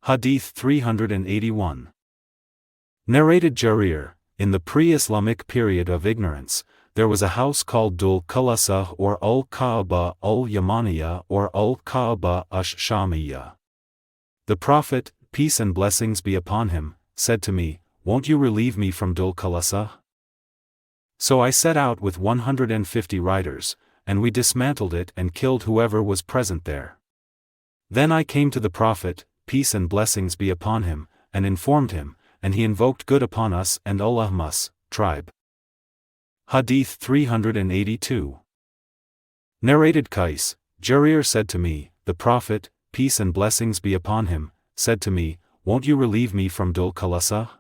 Hadith 381. Narrated Jarir, in the pre-Islamic period of ignorance, there was a house called Dhul-Khalasa or Al-Ka'ba al-Yamaniyya or Al-Ka'ba ash-Shamiyya. The Prophet, peace and blessings be upon him, said to me, "Won't you relieve me from Dhul-Khalasa?" So I set out with 150 riders, and we dismantled it and killed whoever was present there. Then I came to the Prophet, peace and blessings be upon him, and informed him, and he invoked good upon us and Allah's tribe. Hadith 382. Narrated Qais, Jarir said to me, the Prophet, peace and blessings be upon him, said to me, "Won't you relieve me from Dhul-Khalasa?"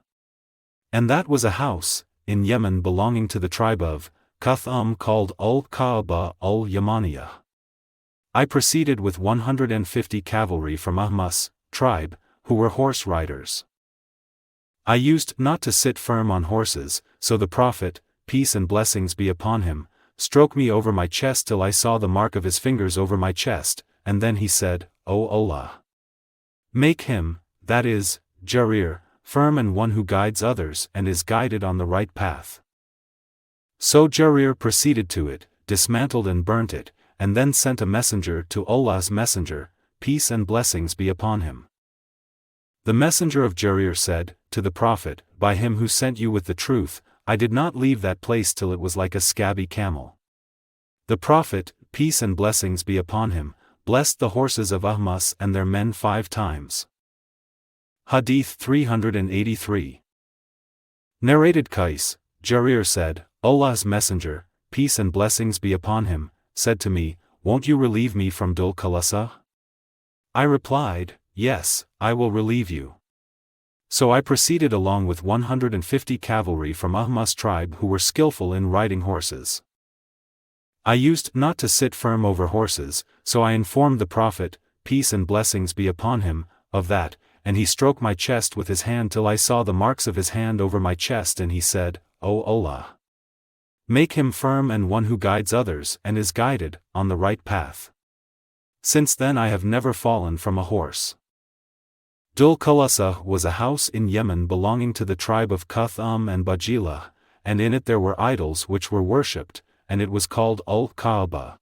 And that was a house, in Yemen belonging to the tribe of Qatham called Al-Ka'ba al-Yamaniyya. I proceeded with 150 cavalry from Ahmas' tribe, who were horse riders. I used not to sit firm on horses, so the Prophet, peace and blessings be upon him, stroked me over my chest till I saw the mark of his fingers over my chest, and then he said, "O Allah! Make him, that is, Jarir, firm and one who guides others and is guided on the right path." So Jarir proceeded to it, dismantled and burnt it, and then sent a messenger to Allah's messenger, peace and blessings be upon him. The messenger of Jarir said, to the Prophet, "By him who sent you with the truth, I did not leave that place till it was like a scabby camel." The Prophet, peace and blessings be upon him, blessed the horses of Ahmas and their men 5 times. Hadith 383. Narrated Qais, Jarir said, Allah's messenger, peace and blessings be upon him, said to me, "Won't you relieve me from Dhul-Khalasa?" I replied, "Yes, I will relieve you." So I proceeded along with 150 cavalry from Ahmas' tribe who were skillful in riding horses. I used not to sit firm over horses, so I informed the Prophet, peace and blessings be upon him, of that, and he stroked my chest with his hand till I saw the marks of his hand over my chest, and he said, "O Allah! Make him firm and one who guides others and is guided on the right path." Since then I have never fallen from a horse. Dhul-Khalasa was a house in Yemen belonging to the tribe of Qatham and Bajila, and in it there were idols which were worshipped, and it was called Al-Ka'ba.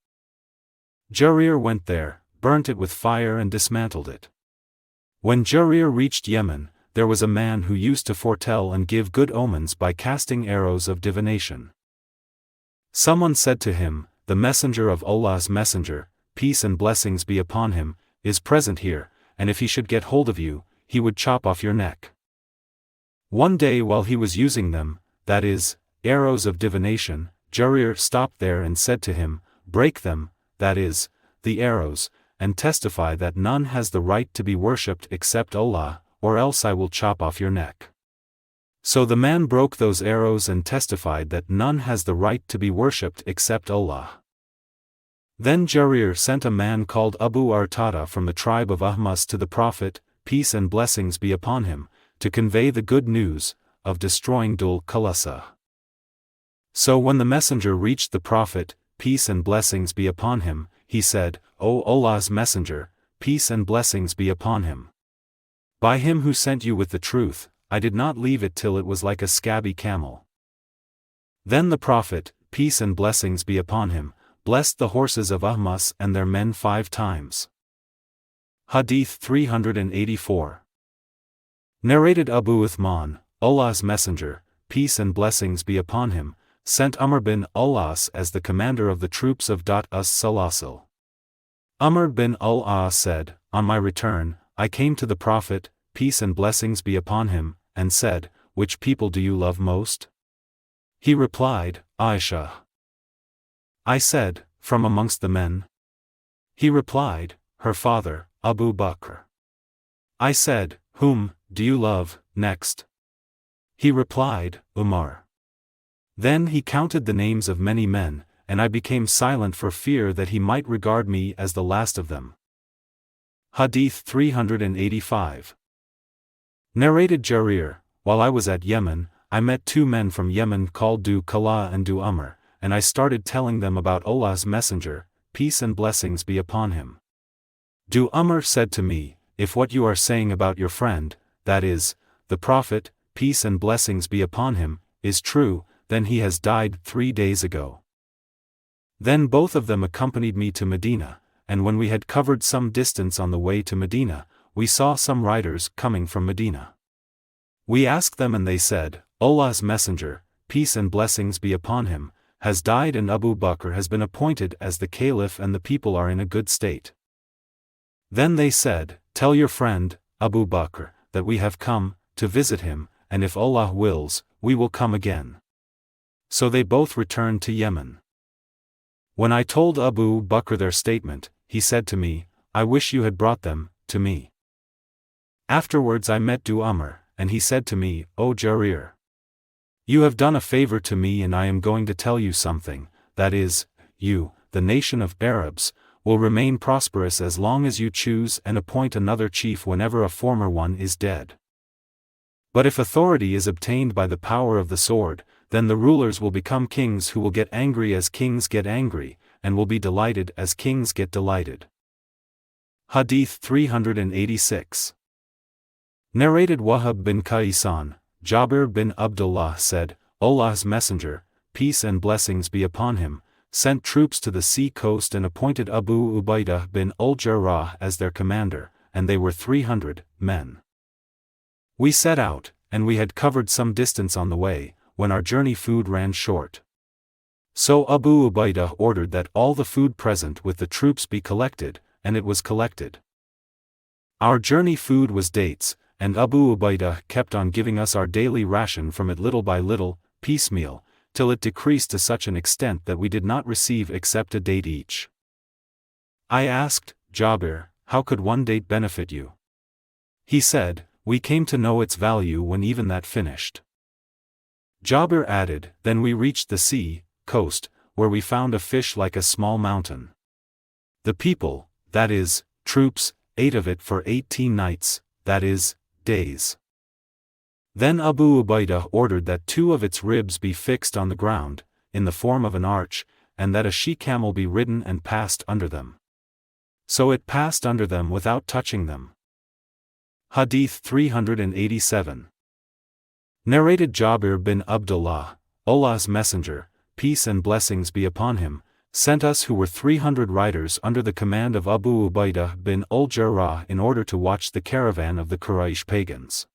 Jarir went there, burnt it with fire and dismantled it. When Jarir reached Yemen, there was a man who used to foretell and give good omens by casting arrows of divination. Someone said to him, "The messenger of Allah's messenger, peace and blessings be upon him, is present here, and if he should get hold of you, he would chop off your neck." One day while he was using them, that is, arrows of divination, Jarir stopped there and said to him, "Break them, that is, the arrows, and testify that none has the right to be worshipped except Allah, or else I will chop off your neck." So the man broke those arrows and testified that none has the right to be worshipped except Allah. Then Jarir sent a man called Abu Artada from the tribe of Ahmas to the Prophet, peace and blessings be upon him, to convey the good news of destroying Dhul-Khalasa. So when the messenger reached the Prophet, peace and blessings be upon him, he said, "O Allah's messenger, peace and blessings be upon him. By him who sent you with the truth, I did not leave it till it was like a scabby camel." Then the Prophet, peace and blessings be upon him, blessed the horses of Ahmas and their men 5 times. Hadith 384. Narrated Abu Uthman, Allah's messenger, peace and blessings be upon him, sent Amr bin al-As as the commander of the troops of Dhat-us-Salasil. Amr bin al-As said, "On my return, I came to the Prophet, peace and blessings be upon him, and said, 'Which people do you love most?' He replied, 'Aisha.' I said, 'From amongst the men?' He replied, 'Her father, Abu Bakr.' I said, 'Whom do you love next?' He replied, 'Umar.' Then he counted the names of many men, and I became silent for fear that he might regard me as the last of them. Hadith 385. Narrated Jarir, while I was at Yemen, I met 2 men from Yemen called Dhul-Khalasa and Dhul-Amr, and I started telling them about Allah's messenger, peace and blessings be upon him. Dhul-Amr said to me, if what you are saying about your friend, that is, the Prophet, peace and blessings be upon him, is true, then he has died 3 days ago." Then both of them accompanied me to Medina, and when we had covered some distance on the way to Medina, we saw some riders coming from Medina. We asked them and they said, "Allah's Messenger, peace and blessings be upon him, has died and Abu Bakr has been appointed as the caliph and the people are in a good state." Then they said, "Tell your friend, Abu Bakr, that we have come to visit him, and if Allah wills, we will come again." So they both returned to Yemen. When I told Abu Bakr their statement, he said to me, "I wish you had brought them to me." Afterwards I met Amr, and he said to me, "O Jarir, you have done a favor to me and I am going to tell you something, that is, you, the nation of Arabs, will remain prosperous as long as you choose and appoint another chief whenever a former one is dead. But if authority is obtained by the power of the sword, then the rulers will become kings who will get angry as kings get angry, and will be delighted as kings get delighted." Hadith 386. Narrated Wahab bin Kaysan, Jabir bin Abdullāh said, "Allah's Messenger, peace and blessings be upon him, sent troops to the sea coast and appointed Abu Ubaidah bin al-Jarrah as their commander, and they were 300 men. We set out, and we had covered some distance on the way, when our journey food ran short. So Abu Ubaidah ordered that all the food present with the troops be collected, and it was collected. Our journey food was dates, and Abu Ubaidah kept on giving us our daily ration from it little by little, piecemeal, till it decreased to such an extent that we did not receive except a date each. I asked, "Jabir, how could one date benefit you?" He said, "We came to know its value when even that finished." Jabir added, "Then we reached the sea coast, where we found a fish like a small mountain. The people, that is, troops, ate of it for 18 nights, that is, days. Then Abu Ubaidah ordered that 2 of its ribs be fixed on the ground, in the form of an arch, and that a she-camel be ridden and passed under them. So it passed under them without touching them." Hadith 387. Narrated Jabir bin Abdullāh, Allah's Messenger, peace and blessings be upon him, sent us who were 300 riders under the command of Abu Ubaidah bin al-Jarrah in order to watch the caravan of the Quraysh pagans.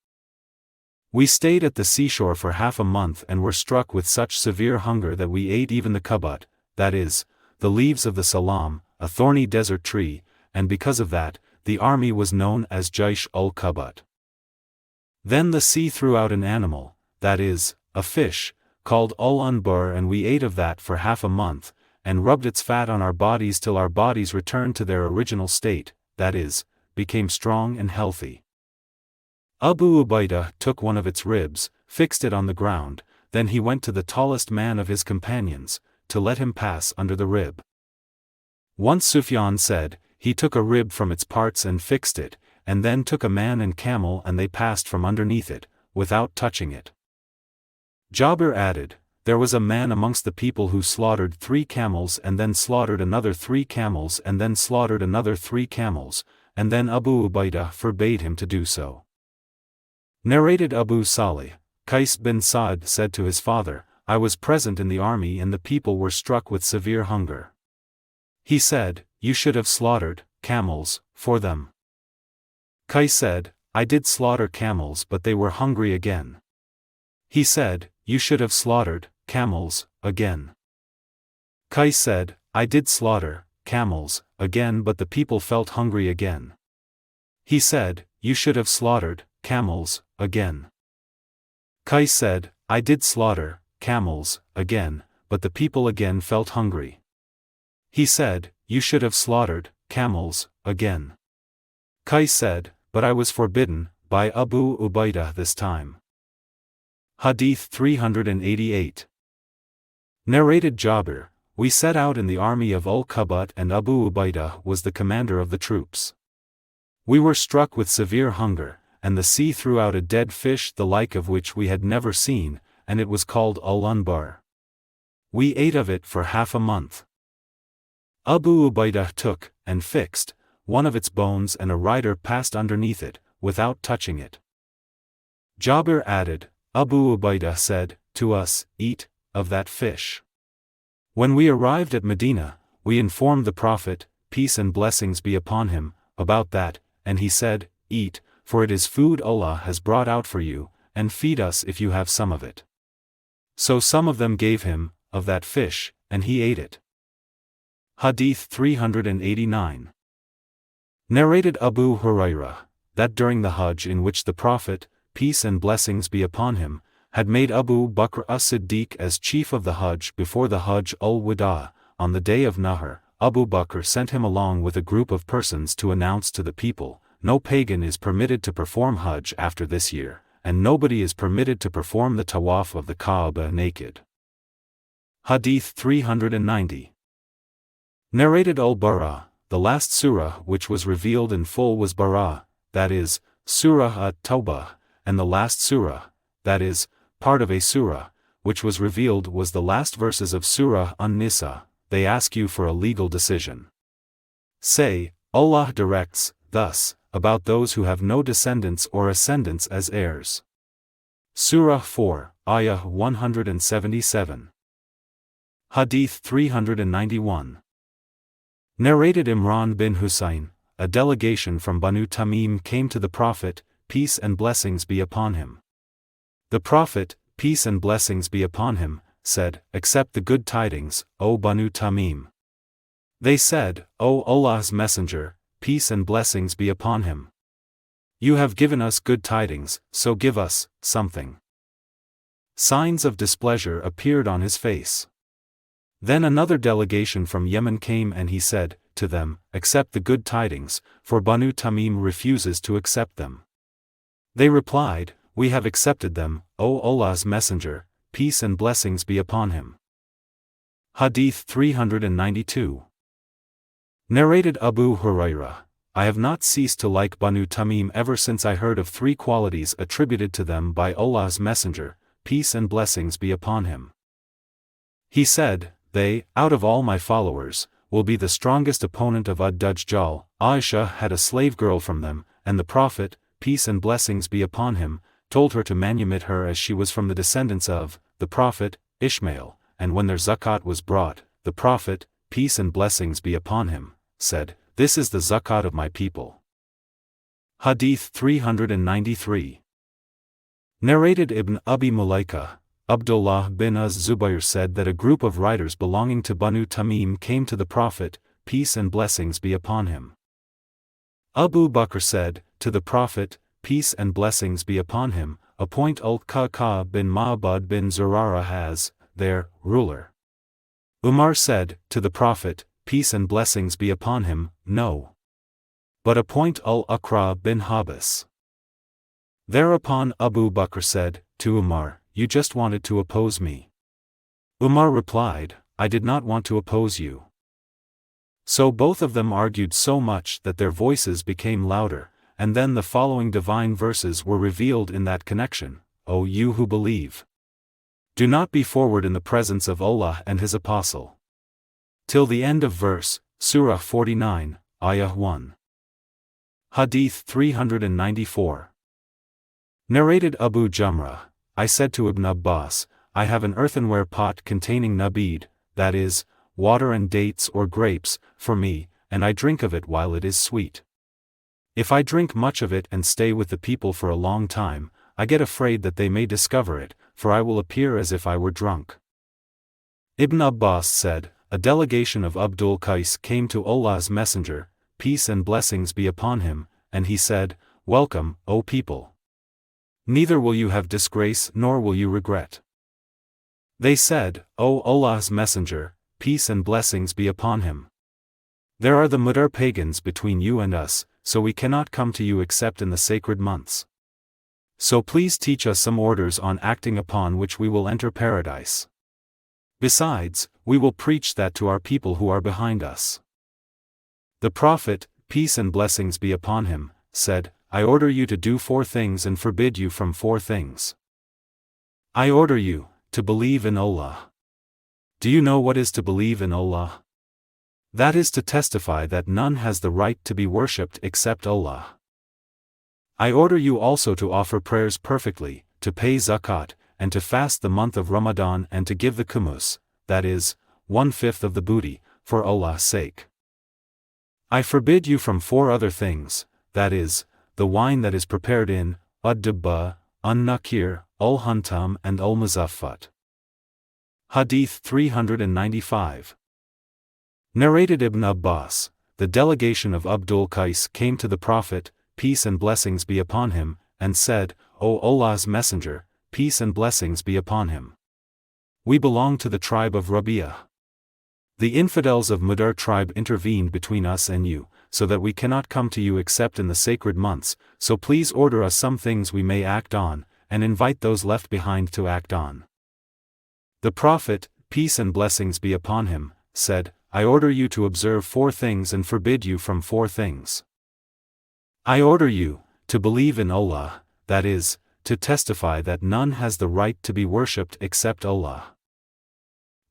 We stayed at the seashore for half a month and were struck with such severe hunger that we ate even the kabat, that is, the leaves of the salam, a thorny desert tree, and because of that, the army was known as Jaysh al-Kabat. Then the sea threw out an animal, that is, a fish, called al-Unbur, and we ate of that for half a month, and rubbed its fat on our bodies till our bodies returned to their original state, that is, became strong and healthy. Abu Ubaidah took one of its ribs, fixed it on the ground, then he went to the tallest man of his companions, to let him pass under the rib. Once Sufyan said, he took a rib from its parts and fixed it, and then took a man and camel and they passed from underneath it, without touching it. Jabir added, "There was a man amongst the people who slaughtered 3 camels and then slaughtered another 3 camels and then slaughtered another 3 camels, and then Abu Ubaidah forbade him to do so." Narrated Abu Salih, Qais bin Sa'd said to his father, "I was present in the army and the people were struck with severe hunger. He said, 'You should have slaughtered camels for them.' Qais said, 'I did slaughter camels but they were hungry again.' He said, 'You should have slaughtered camels again.' Qais said, 'I did slaughter camels again but the people felt hungry again.' He said, 'You should have slaughtered camels again.' Qais said, 'I did slaughter camels again, but the people again felt hungry.' He said, 'You should have slaughtered camels again.' Qais said, 'But I was forbidden by Abu Ubaidah this time.' Hadith 388. Narrated Jabir, we set out in the army of al-Kabat and Abu Ubaidah was the commander of the troops. We were struck with severe hunger, and the sea threw out a dead fish the like of which we had never seen, and it was called al-Unbar. We ate of it for half a month. Abu Ubaidah took, and fixed, one of its bones and a rider passed underneath it, without touching it. Jabir added, Abu Ubaidah said, to us, eat of that fish. When we arrived at Medina, we informed the Prophet, peace and blessings be upon him, about that, and he said, eat, for it is food Allah has brought out for you, and feed us if you have some of it. So some of them gave him, of that fish, and he ate it. Hadith 389. Narrated Abu Hurairah, that during the Hajj in which the Prophet, peace and blessings be upon him, had made Abu Bakr as-Siddiq as chief of the Hajj before the Hajjat-ul-Wada, on the day of Nahr, Abu Bakr sent him along with a group of persons to announce to the people, no pagan is permitted to perform Hajj after this year, and nobody is permitted to perform the tawaf of the Kaaba naked. Hadith 390. Narrated Al-Bara, the last surah which was revealed in full was Bara, that is, Surah At-Tawbah, and the last surah, that is, part of a surah, which was revealed was the last verses of Surah An-Nisa. They ask you for a legal decision. Say, Allah directs, thus, about those who have no descendants or ascendants as heirs. Surah 4, Ayah 177. Hadith 391. Narrated Imran bin Husayn, a delegation from Banu Tamim came to the Prophet, peace and blessings be upon him. The Prophet, peace and blessings be upon him, said, accept the good tidings, O Banu Tamim. They said, O Allah's Messenger, peace and blessings be upon him. You have given us good tidings, so give us something. Signs of displeasure appeared on his face. Then another delegation from Yemen came and he said, to them, accept the good tidings, for Banu Tamim refuses to accept them. They replied, we have accepted them, O Allah's Messenger, peace and blessings be upon him. Hadith 392. Narrated Abu Hurairah, I have not ceased to like Banu Tamim ever since I heard of three qualities attributed to them by Allah's Messenger, peace and blessings be upon him. He said, they, out of all my followers, will be the strongest opponent of Ad-Dajjal. Aisha had a slave girl from them, and the Prophet, peace and blessings be upon him, told her to manumit her as she was from the descendants of the Prophet, Ishmael, and when their zakat was brought, the Prophet, peace and blessings be upon him, said, this is the zakat of my people. Hadith 393. Narrated Ibn Abi Mulaika, Abdullāh bin Az-Zubayr said that a group of riders belonging to Banu Tamim came to the Prophet, peace and blessings be upon him. Abu Bakr said, to the Prophet, peace and blessings be upon him, appoint Ka'b bin Malik bin Zurara as their ruler. Umar said, to the Prophet, peace and blessings be upon him, no. But appoint Al-Aqra bin Habis. Thereupon Abu Bakr said, to Umar, you just wanted to oppose me. Umar replied, I did not want to oppose you. So both of them argued so much that their voices became louder, and then the following divine verses were revealed in that connection, O you who believe. Do not be forward in the presence of Allah and His Apostle. Till the end of verse, Surah 49, Ayah 1. Hadith 394. Narrated Abu Jamrah, I said to Ibn Abbas, I have an earthenware pot containing nabid, that is, water and dates or grapes, for me, and I drink of it while it is sweet. If I drink much of it and stay with the people for a long time, I get afraid that they may discover it, for I will appear as if I were drunk. Ibn Abbas said, a delegation of Abdul-Qais came to Allah's Messenger, peace and blessings be upon him, and he said, welcome, O people. Neither will you have disgrace nor will you regret. They said, O Allah's Messenger, peace and blessings be upon him. There are the Mudar pagans between you and us, so we cannot come to you except in the sacred months. So please teach us some orders on acting upon which we will enter paradise. Besides, we will preach that to our people who are behind us. The Prophet, peace and blessings be upon him, said, I order you to do 4 things and forbid you from 4 things. I order you to believe in Allah. Do you know what is to believe in Allah? That is to testify that none has the right to be worshipped except Allah. I order you also to offer prayers perfectly, to pay zakat, and to fast the month of Ramadan and to give the kumus, that is, 1/5 of the booty, for Allah's sake. I forbid you from 4 other things, that is, the wine that is prepared in ad-Dubba, an-Nakir, al-Huntam and al-Muzaffat. Hadith 395. Narrated Ibn Abbas, the delegation of Abdul-Qais came to the Prophet, peace and blessings be upon him, and said, O Allah's Messenger, peace and blessings be upon him. We belong to the tribe of Rabi'ah. The infidels of Mudar tribe intervened between us and you, so that we cannot come to you except in the sacred months, so please order us some things we may act on, and invite those left behind to act on. The Prophet, peace and blessings be upon him, said, I order you to observe 4 things and forbid you from 4 things. I order you, to believe in Allah, that is, to testify that none has the right to be worshipped except Allah.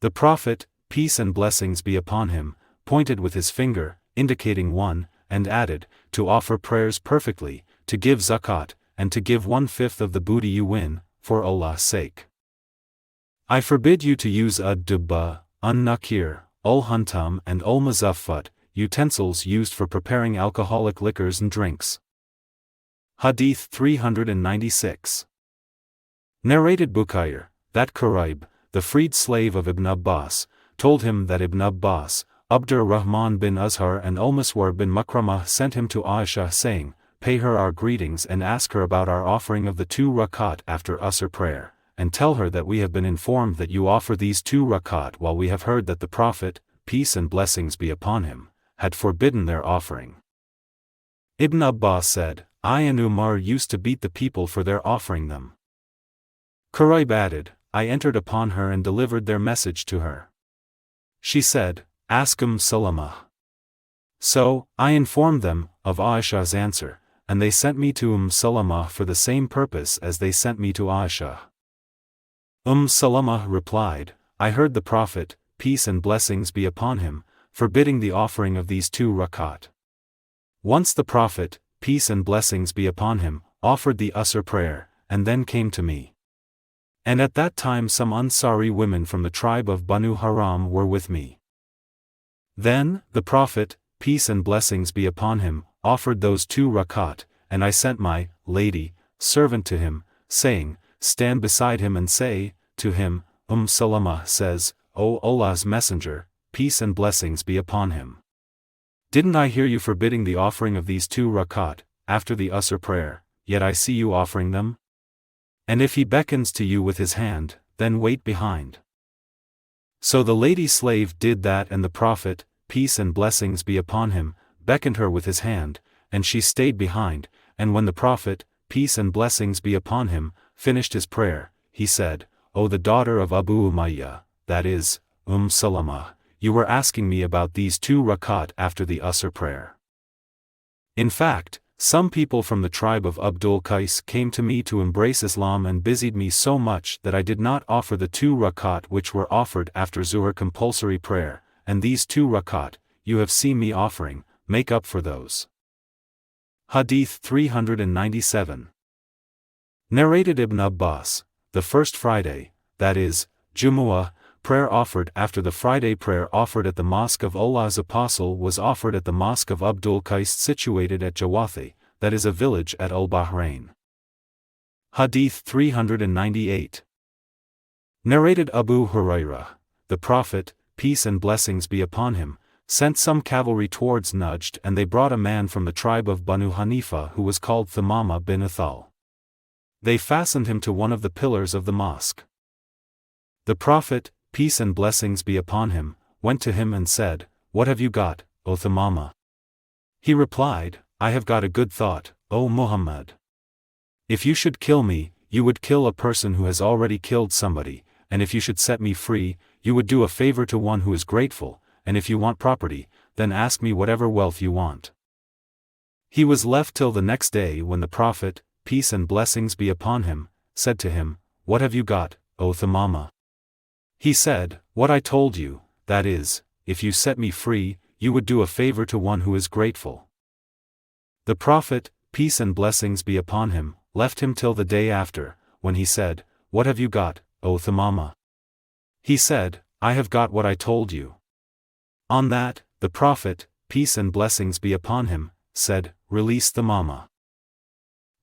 The Prophet, peace and blessings be upon him, pointed with his finger, indicating 1, and added, to offer prayers perfectly, to give zakat, and to give 1/5 of the booty you win, for Allah's sake. I forbid you to use ad-Dubba, an-Nakir, al-Huntam and al-Muzaffat, utensils used for preparing alcoholic liquors and drinks. Hadith 396. Narrated Bukayr, that Quraib, the freed slave of Ibn Abbas, told him that Ibn Abbas, Abdur-Rahman bin Azhar and Al-Maswar bin Makramah sent him to Aisha saying, pay her our greetings and ask her about our offering of the 2 rakat after Asr prayer, and tell her that we have been informed that you offer these 2 rakat while we have heard that the Prophet, peace and blessings be upon him, had forbidden their offering. Ibn Abbas said, I and Umar used to beat the people for their offering them. Quraib added, I entered upon her and delivered their message to her. She said, ask Salama. So, I informed them of Aisha's answer, and they sent me to Salama for the same purpose as they sent me to Aisha. Salama replied, I heard the Prophet, peace and blessings be upon him, forbidding the offering of these 2 rakat. Once the Prophet, peace and blessings be upon him, offered the Asr prayer, and then came to me. And at that time some Ansari women from the tribe of Banu Haram were with me. Then, the Prophet, peace and blessings be upon him, offered those 2 rakat, and I sent my lady servant to him, saying, stand beside him and say to him, Salama says, O Allah's Messenger, peace and blessings be upon him. Didn't I hear you forbidding the offering of these 2 rakat, after the Asr prayer, yet I see you offering them? And if he beckons to you with his hand, then wait behind. So the lady slave did that, and the Prophet, peace and blessings be upon him, beckoned her with his hand, and she stayed behind, and when the Prophet, peace and blessings be upon him, finished his prayer, he said, O the daughter of Abu Umayyah, that is, Salama, you were asking me about these 2 rakat after the Asr prayer. In fact, some people from the tribe of Abdul-Qais came to me to embrace Islam and busied me so much that I did not offer the 2 rakat which were offered after Zuhr compulsory prayer, and these 2 rakat, you have seen me offering, make up for those. Hadith 397. Narrated Ibn Abbas, the first Friday, that is, Jumu'ah, prayer offered after the Friday prayer offered at the mosque of Allah's Apostle was offered at the mosque of Abdul-Qais situated at Jawathi, that is a village at Al-Bahrain. Hadith 398. Narrated Abu Hurairah, the Prophet, peace and blessings be upon him, sent some cavalry towards Najd, and they brought a man from the tribe of Banu Hanifa who was called Thumama bin Uthal. They fastened him to one of the pillars of the mosque. The Prophet, peace and blessings be upon him, went to him and said, What have you got, O Thumama? He replied, I have got a good thought, O Muhammad. If you should kill me, you would kill a person who has already killed somebody, and if you should set me free, you would do a favor to one who is grateful, and if you want property, then ask me whatever wealth you want. He was left till the next day when the Prophet, peace and blessings be upon him, said to him, What have you got, O Thumama? He said, What I told you, that is, if you set me free, you would do a favor to one who is grateful. The Prophet, peace and blessings be upon him, left him till the day after, when he said, "What have you got, O Thumama?" He said, "I have got what I told you." On that, the Prophet, peace and blessings be upon him, said, "Release Thumama."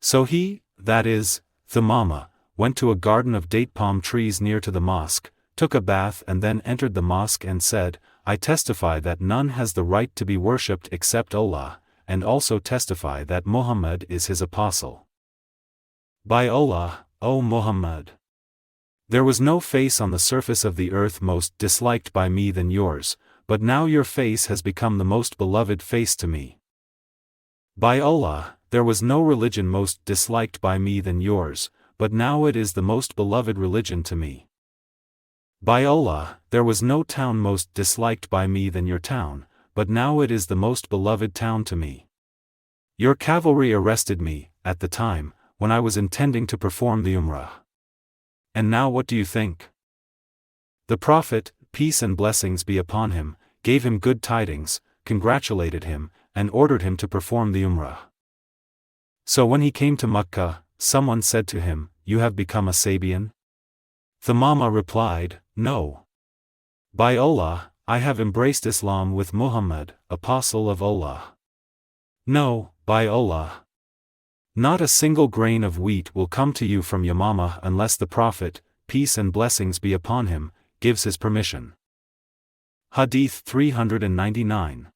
So he, that is, Thumama, went to a garden of date palm trees near to the mosque, took a bath and then entered the mosque and said, "I testify that none has the right to be worshipped except Allah, and also testify that Muhammad is his apostle. By Allah, O Muhammad! There was no face on the surface of the earth most disliked by me than yours, but now your face has become the most beloved face to me. By Allah, there was no religion most disliked by me than yours, but now it is the most beloved religion to me. By Allah, there was no town most disliked by me than your town, but now it is the most beloved town to me. Your cavalry arrested me, at the time, when I was intending to perform the Umrah. And now what do you think?" The Prophet, peace and blessings be upon him, gave him good tidings, congratulated him, and ordered him to perform the Umrah. So when he came to Makkah, someone said to him, "You have become a Sabian?" Thumama replied, "No. By Allah, I have embraced Islam with Muhammad, apostle of Allah. No, by Allah. Not a single grain of wheat will come to you from Yamama unless the Prophet, peace and blessings be upon him, gives his permission." Hadith 399.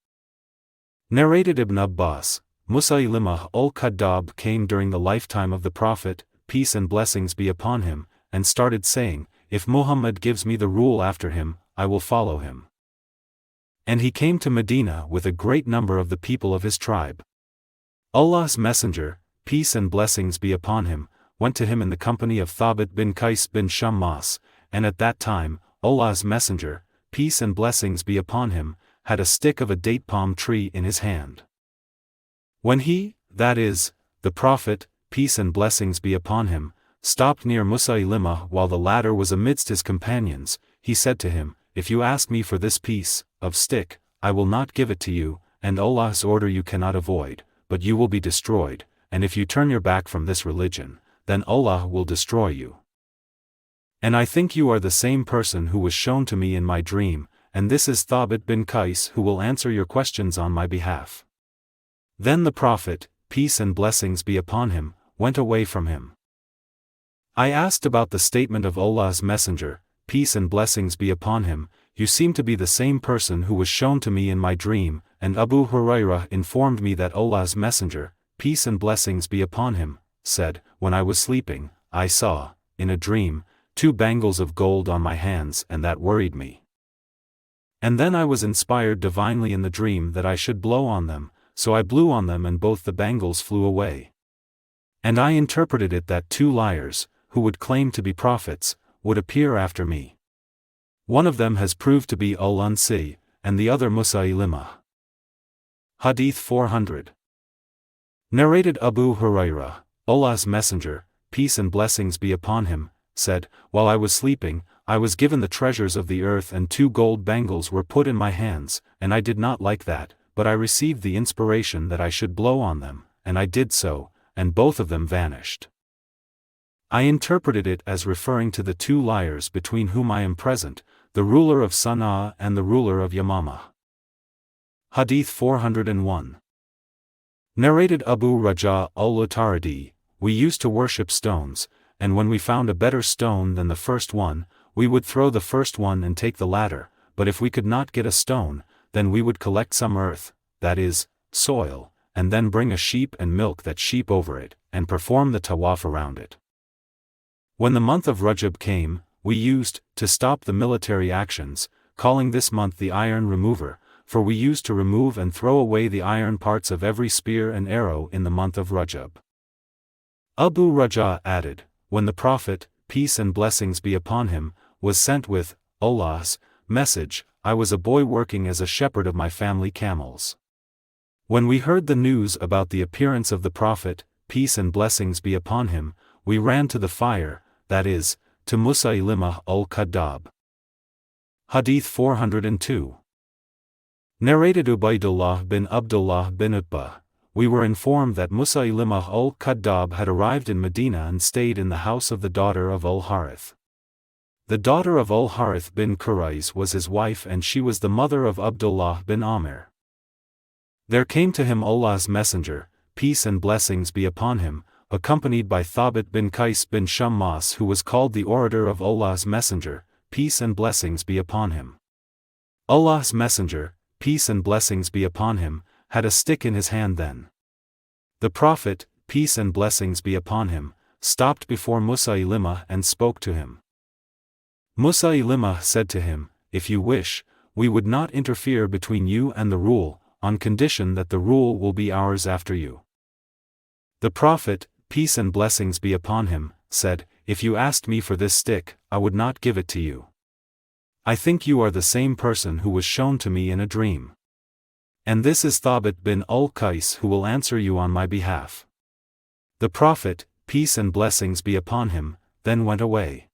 Narrated Ibn Abbas, Musaylimah al-Kadhdhab came during the lifetime of the Prophet, peace and blessings be upon him, and started saying, "If Muhammad gives me the rule after him, I will follow him." And he came to Medina with a great number of the people of his tribe. Allah's Messenger, peace and blessings be upon him, went to him in the company of Thabit bin Qais bin Shammas, and at that time, Allah's Messenger, peace and blessings be upon him, had a stick of a date palm tree in his hand. When he, that is, the Prophet, peace and blessings be upon him, stopped near Musaylimah while the latter was amidst his companions, he said to him, "If you ask me for this piece of stick, I will not give it to you, and Allah's order you cannot avoid, but you will be destroyed, and if you turn your back from this religion, then Allah will destroy you. And I think you are the same person who was shown to me in my dream, and this is Thabit bin Qais who will answer your questions on my behalf." Then the Prophet, peace and blessings be upon him, went away from him. I asked about the statement of Allah's Messenger, peace and blessings be upon him, "You seem to be the same person who was shown to me in my dream," and Abu Hurairah informed me that Allah's Messenger, peace and blessings be upon him, said, "When I was sleeping, I saw, in a dream, 2 bangles of gold on my hands and that worried me. And then I was inspired divinely in the dream that I should blow on them, so I blew on them and both the bangles flew away. And I interpreted it that 2 liars, who would claim to be prophets, would appear after me. One of them has proved to be Al Ansi, and the other Musaylimah." Hadith 400. Narrated Abu Hurairah, Allah's Messenger, peace and blessings be upon him, said, "While I was sleeping, I was given the treasures of the earth and 2 gold bangles were put in my hands, and I did not like that, but I received the inspiration that I should blow on them, and I did so, and both of them vanished. I interpreted it as referring to the 2 liars between whom I am present, the ruler of Sana'a and the ruler of Yamama." Hadith 401. Narrated Abu Raja al-Utaridi, "We used to worship stones, and when we found a better stone than the first one, we would throw the first one and take the latter, but if we could not get a stone, then we would collect some earth, that is, soil, and then bring a sheep and milk that sheep over it, and perform the tawaf around it. When the month of Rajab came, we used to stop the military actions, calling this month the iron remover, for we used to remove and throw away the iron parts of every spear and arrow in the month of Rajab." Abu Raja added, "When the Prophet, peace and blessings be upon him, was sent with Allah's message, I was a boy working as a shepherd of my family camels. When we heard the news about the appearance of the Prophet, peace and blessings be upon him, we ran to the fire, that is, to Musaylimah al-Kadhdhab." Hadith 402. Narrated Ubaydullah bin Abdullah bin Utbah, we were informed that Musaylimah al-Kadhdab had arrived in Medina and stayed in the house of the daughter of Al-Harith. The daughter of Al-Harith bin Qurayz was his wife and she was the mother of Abdullah bin Amir. There came to him Allah's messenger, peace and blessings be upon him, accompanied by Thabit bin Qais bin Shammas, who was called the orator of Allah's messenger, peace and blessings be upon him. Allah's messenger, peace and blessings be upon him, had a stick in his hand then. The Prophet, peace and blessings be upon him, stopped before Musaylimah and spoke to him. Musaylimah said to him, if you wish, we would not interfere between you and the rule, on condition that the rule will be ours after you. The Prophet, peace and blessings be upon him, said, if you asked me for this stick, I would not give it to you. I think you are the same person who was shown to me in a dream. And this is Thabit bin al-Qais who will answer you on my behalf. The Prophet, peace and blessings be upon him, then went away.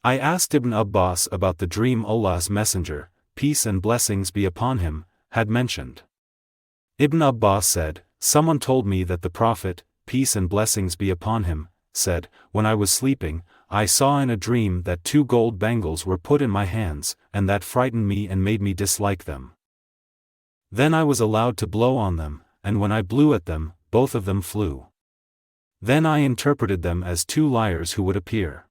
I asked Ibn Abbas about the dream Allah's messenger, peace and blessings be upon him, had mentioned. Ibn Abbas said, someone told me that the Prophet, peace and blessings be upon him, said, when I was sleeping, I saw in a dream that 2 gold bangles were put in my hands, and that frightened me and made me dislike them. Then I was allowed to blow on them, and when I blew at them, both of them flew. Then I interpreted them as 2 liars who would appear.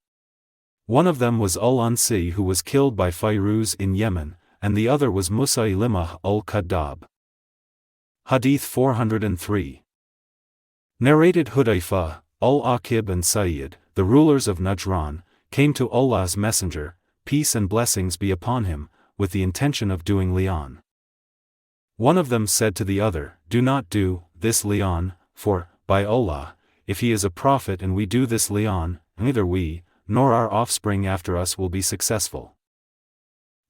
One of them was Al Ansi, who was killed by Fayruz in Yemen, and the other was Musaylimah al-Kadhdab. Hadith 403. Narrated Hudayfa, Al-Aqib and Sayyid, the rulers of Najran, came to Allah's messenger, peace and blessings be upon him, with the intention of doing li'an. One of them said to the other, do not do this li'an, for, by Allah, if he is a prophet and we do this li'an, neither we, nor our offspring after us will be successful.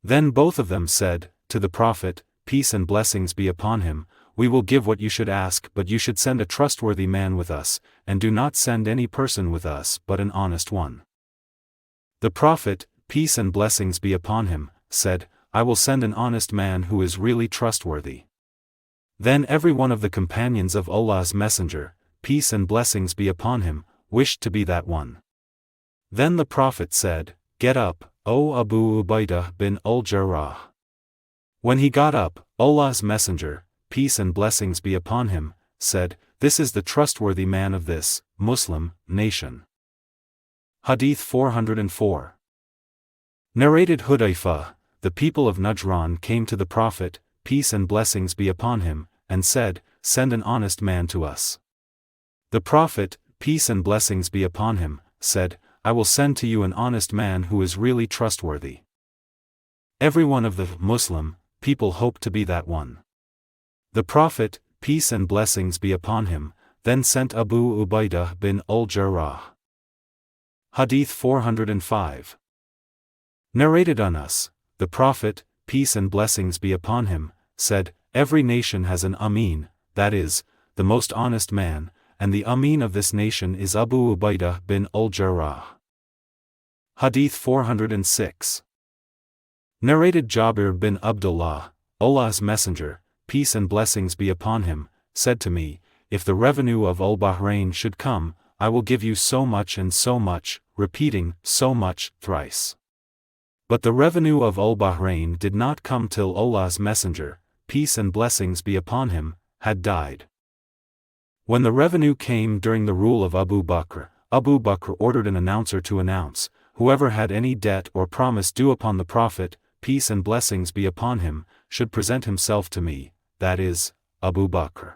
Then both of them said, to the Prophet, peace and blessings be upon him, we will give what you should ask, but you should send a trustworthy man with us, and do not send any person with us but an honest one. The Prophet, peace and blessings be upon him, said, I will send an honest man who is really trustworthy. Then every one of the companions of Allah's messenger, peace and blessings be upon him, wished to be that one. Then the Prophet said, get up, O Abu Ubaidah bin al-Jarrah. When he got up, Allah's messenger, peace and blessings be upon him, said, this is the trustworthy man of this, Muslim, nation. Hadith 404. Narrated Hudayfa, the people of Najran came to the Prophet, peace and blessings be upon him, and said, send an honest man to us. The Prophet, peace and blessings be upon him, said, I will send to you an honest man who is really trustworthy. Every one of the Muslim people hoped to be that one. The Prophet, peace and blessings be upon him, then sent Abu Ubaidah bin al-Jarrah. Hadith 405. Narrated Anas, the Prophet, peace and blessings be upon him, said, every nation has an Amin, that is, the most honest man, and the Amin of this nation is Abu Ubaidah bin al-Jarrah. Hadith 406. Narrated Jabir bin Abdullāh, Allah's messenger, peace and blessings be upon him, said to me, if the revenue of Al-Bahrain should come, I will give you so much and so much, repeating, so much, thrice. But the revenue of Al-Bahrain did not come till Allah's messenger, peace and blessings be upon him, had died. When the revenue came during the rule of Abu Bakr ordered an announcer to announce, whoever had any debt or promise due upon the Prophet, peace and blessings be upon him, should present himself to me, that is, Abu Bakr.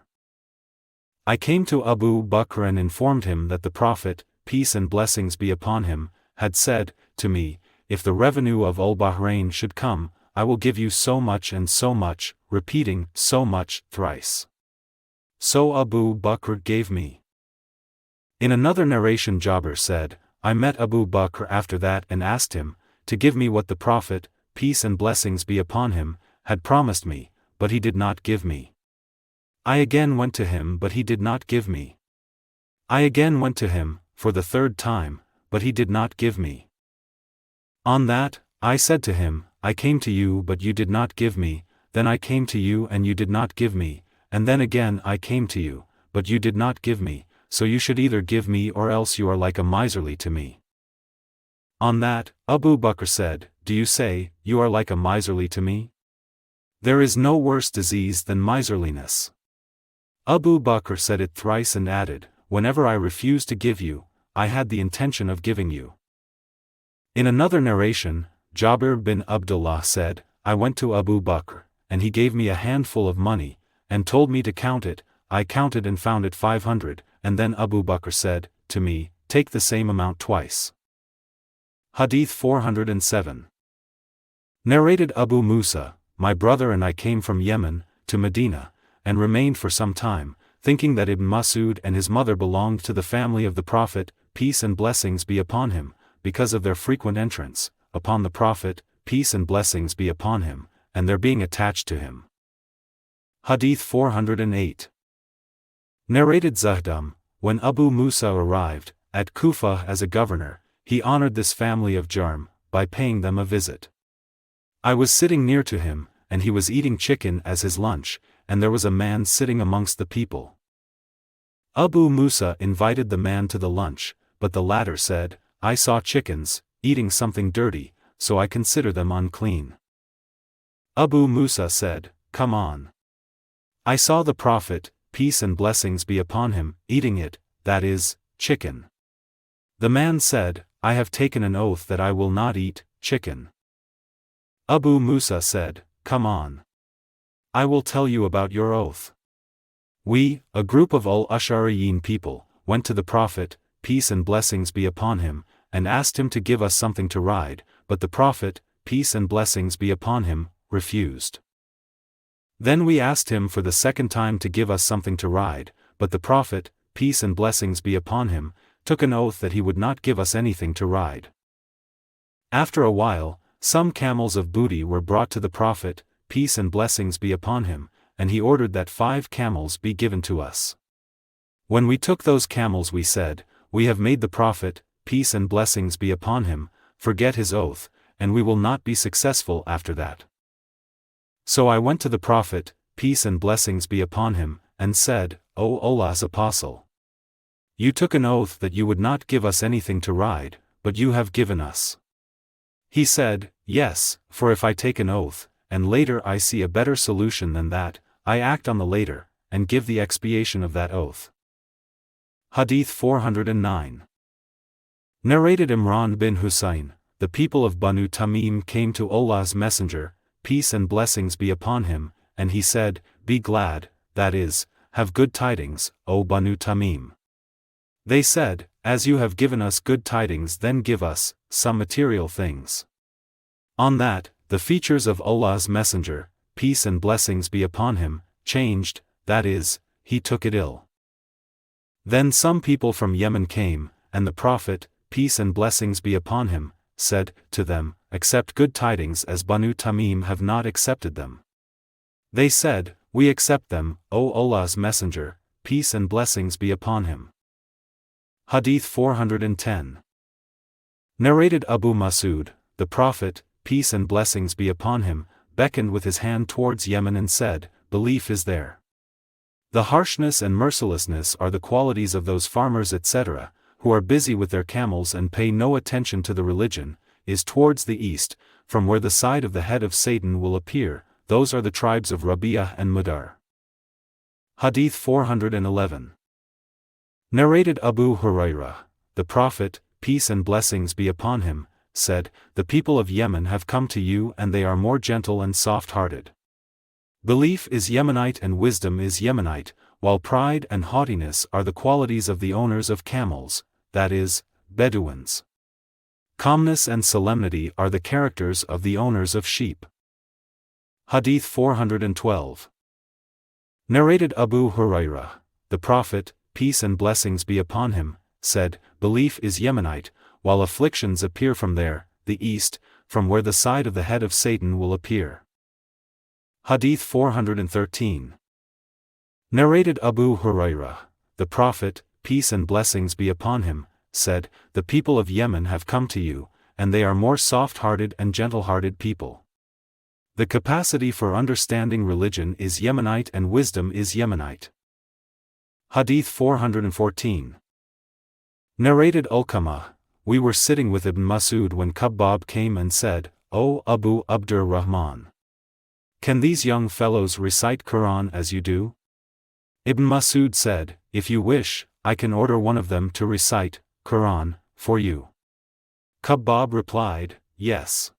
I came to Abu Bakr and informed him that the Prophet, peace and blessings be upon him, had said to me, if the revenue of Al-Bahrain should come, I will give you so much and so much, repeating, so much, thrice. So Abu Bakr gave me. In another narration Jabir said, I met Abu Bakr after that and asked him, to give me what the Prophet, peace and blessings be upon him, had promised me, but he did not give me. I again went to him but he did not give me. I again went to him, for the 3rd time, but he did not give me. On that, I said to him, I came to you but you did not give me, then I came to you and you did not give me, and then again I came to you, but you did not give me, so you should either give me or else you are like a miserly to me. On that, Abu Bakr said, Do you say, you are like a miserly to me? There is no worse disease than miserliness. Abu Bakr said it thrice and added, Whenever I refused to give you, I had the intention of giving you. In another narration, Jarir bin Abdullāh said, I went to Abu Bakr, and he gave me a handful of money, and told me to count it. I counted and found it 500, and then Abu Bakr said, to me, Take the same amount twice. Hadith 407. Narrated Abu Musa, My brother and I came from Yemen, to Medina, and remained for some time, thinking that Ibn Mas'ud and his mother belonged to the family of the Prophet, peace and blessings be upon him, because of their frequent entrance upon the Prophet, peace and blessings be upon him, and their being attached to him. Hadith 408. Narrated Zahdam, when Abu Musa arrived at Kufa as a governor, he honored this family of Jarm by paying them a visit. I was sitting near to him, and he was eating chicken as his lunch, and there was a man sitting amongst the people. Abu Musa invited the man to the lunch, but the latter said, I saw chickens eating something dirty, so I consider them unclean. Abu Musa said, Come on. I saw the Prophet, peace and blessings be upon him, eating it, that is, chicken. The man said, I have taken an oath that I will not eat chicken. Abu Musa said, Come on. I will tell you about your oath. We, a group of al-Ash'ariyin people, went to the Prophet, peace and blessings be upon him, and asked him to give us something to ride, but the Prophet, peace and blessings be upon him, refused. Then we asked him for the second time to give us something to ride, but the Prophet, peace and blessings be upon him, took an oath that he would not give us anything to ride. After a while, some camels of booty were brought to the Prophet, peace and blessings be upon him, and he ordered that 5 camels be given to us. When we took those camels we said, We have made the Prophet, peace and blessings be upon him, forget his oath, and we will not be successful after that. So I went to the Prophet, peace and blessings be upon him, and said, O Allah's Apostle! You took an oath that you would not give us anything to ride, but you have given us. He said, Yes, for if I take an oath, and later I see a better solution than that, I act on the later, and give the expiation of that oath. Hadith 409. Narrated Imran bin Husayn, the people of Banu Tamim came to Allah's Messenger, peace and blessings be upon him, and he said, Be glad, that is, have good tidings, O Banu Tamim. They said, As you have given us good tidings, then give us some material things. On that, the features of Allah's Messenger, peace and blessings be upon him, changed, that is, he took it ill. Then some people from Yemen came, and the Prophet, peace and blessings be upon him, said to them, Accept good tidings, as Banu Tamim have not accepted them. They said, We accept them, O Allah's Messenger, peace and blessings be upon him. Hadith 410. Narrated Abu Mas'ud, the Prophet, peace and blessings be upon him, beckoned with his hand towards Yemen and said, Belief is there. The harshness and mercilessness are the qualities of those farmers etc., who are busy with their camels and pay no attention to the religion, is towards the east, from where the side of the head of Satan will appear. Those are the tribes of Rabi'ah and Mudar. Hadith 411. Narrated Abu Hurairah, the Prophet, peace and blessings be upon him, said, The people of Yemen have come to you and they are more gentle and soft-hearted. Belief is Yemenite and wisdom is Yemenite, while pride and haughtiness are the qualities of the owners of camels, that is, Bedouins. Calmness and solemnity are the characters of the owners of sheep. Hadith 412. Narrated Abu Hurairah, the Prophet, peace and blessings be upon him, said, Belief is Yemenite, while afflictions appear from there, the east, from where the side of the head of Satan will appear. Hadith 413. Narrated Abu Hurairah, the Prophet, peace and blessings be upon him, said, The people of Yemen have come to you, and they are more soft-hearted and gentle-hearted people. The capacity for understanding religion is Yemenite and wisdom is Yemenite. Hadith 414. Narrated Ulqamah, we were sitting with Ibn Mas'ud when Khabbab came and said, O Abu Abdurrahman, can these young fellows recite Quran as you do? Ibn Mas'ud said, if you wish, I can order one of them to recite Quran for you. Khabbab replied, yes.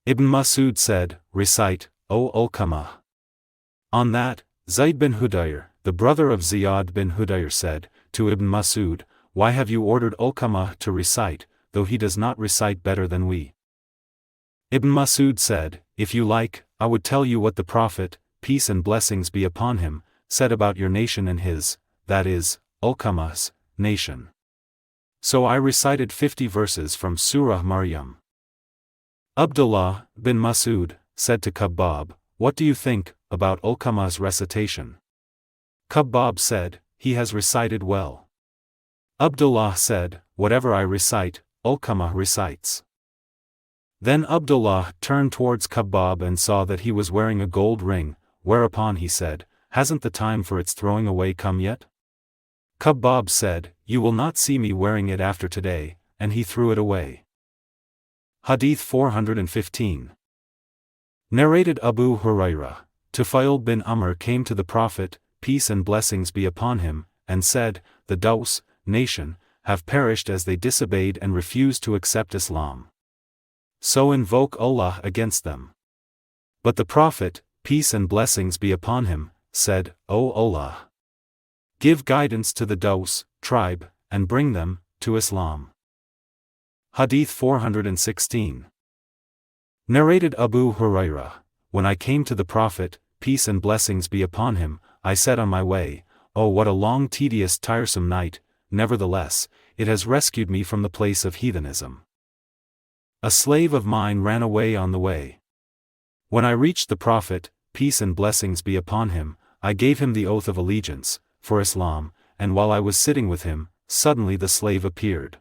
Ibn Mas'ud said, recite, O Ulqamah. On that, Zayd bin Hudayr, the brother of Ziyad bin Hudayr said, to Ibn Mas'ud, why have you ordered Ulqamah to recite, though he does not recite better than we? Ibn Mas'ud said, if you like, I would tell you what the Prophet, peace and blessings be upon him, said about your nation and his, that is, Ulqamah's, nation. So I recited 50 verses from Surah Maryam. Abdullāh bin Mas'ud said to Khabbab, what do you think about Ulqamah's recitation? Khabbab said, he has recited well. Abdullāh said, whatever I recite, Ulqamah recites. Then Abdullāh turned towards Khabbab and saw that he was wearing a gold ring, whereupon he said, hasn't the time for its throwing away come yet? Khabbab said, you will not see me wearing it after today, and he threw it away. Hadith 415. Narrated Abu Hurairah, Tufail bin Amr came to the Prophet, peace and blessings be upon him, and said, the Daws, nation, have perished as they disobeyed and refused to accept Islam. So invoke Allah against them. But the Prophet, peace and blessings be upon him, said, O Allah, give guidance to the Daws tribe, and bring them to Islam. Hadith 416. Narrated Abu Hurairah, when I came to the Prophet, peace and blessings be upon him, I said on my way, oh what a long tedious tiresome night, nevertheless, it has rescued me from the place of heathenism. A slave of mine ran away on the way. When I reached the Prophet, peace and blessings be upon him, I gave him the oath of allegiance, for Islam, and while I was sitting with him, suddenly the slave appeared.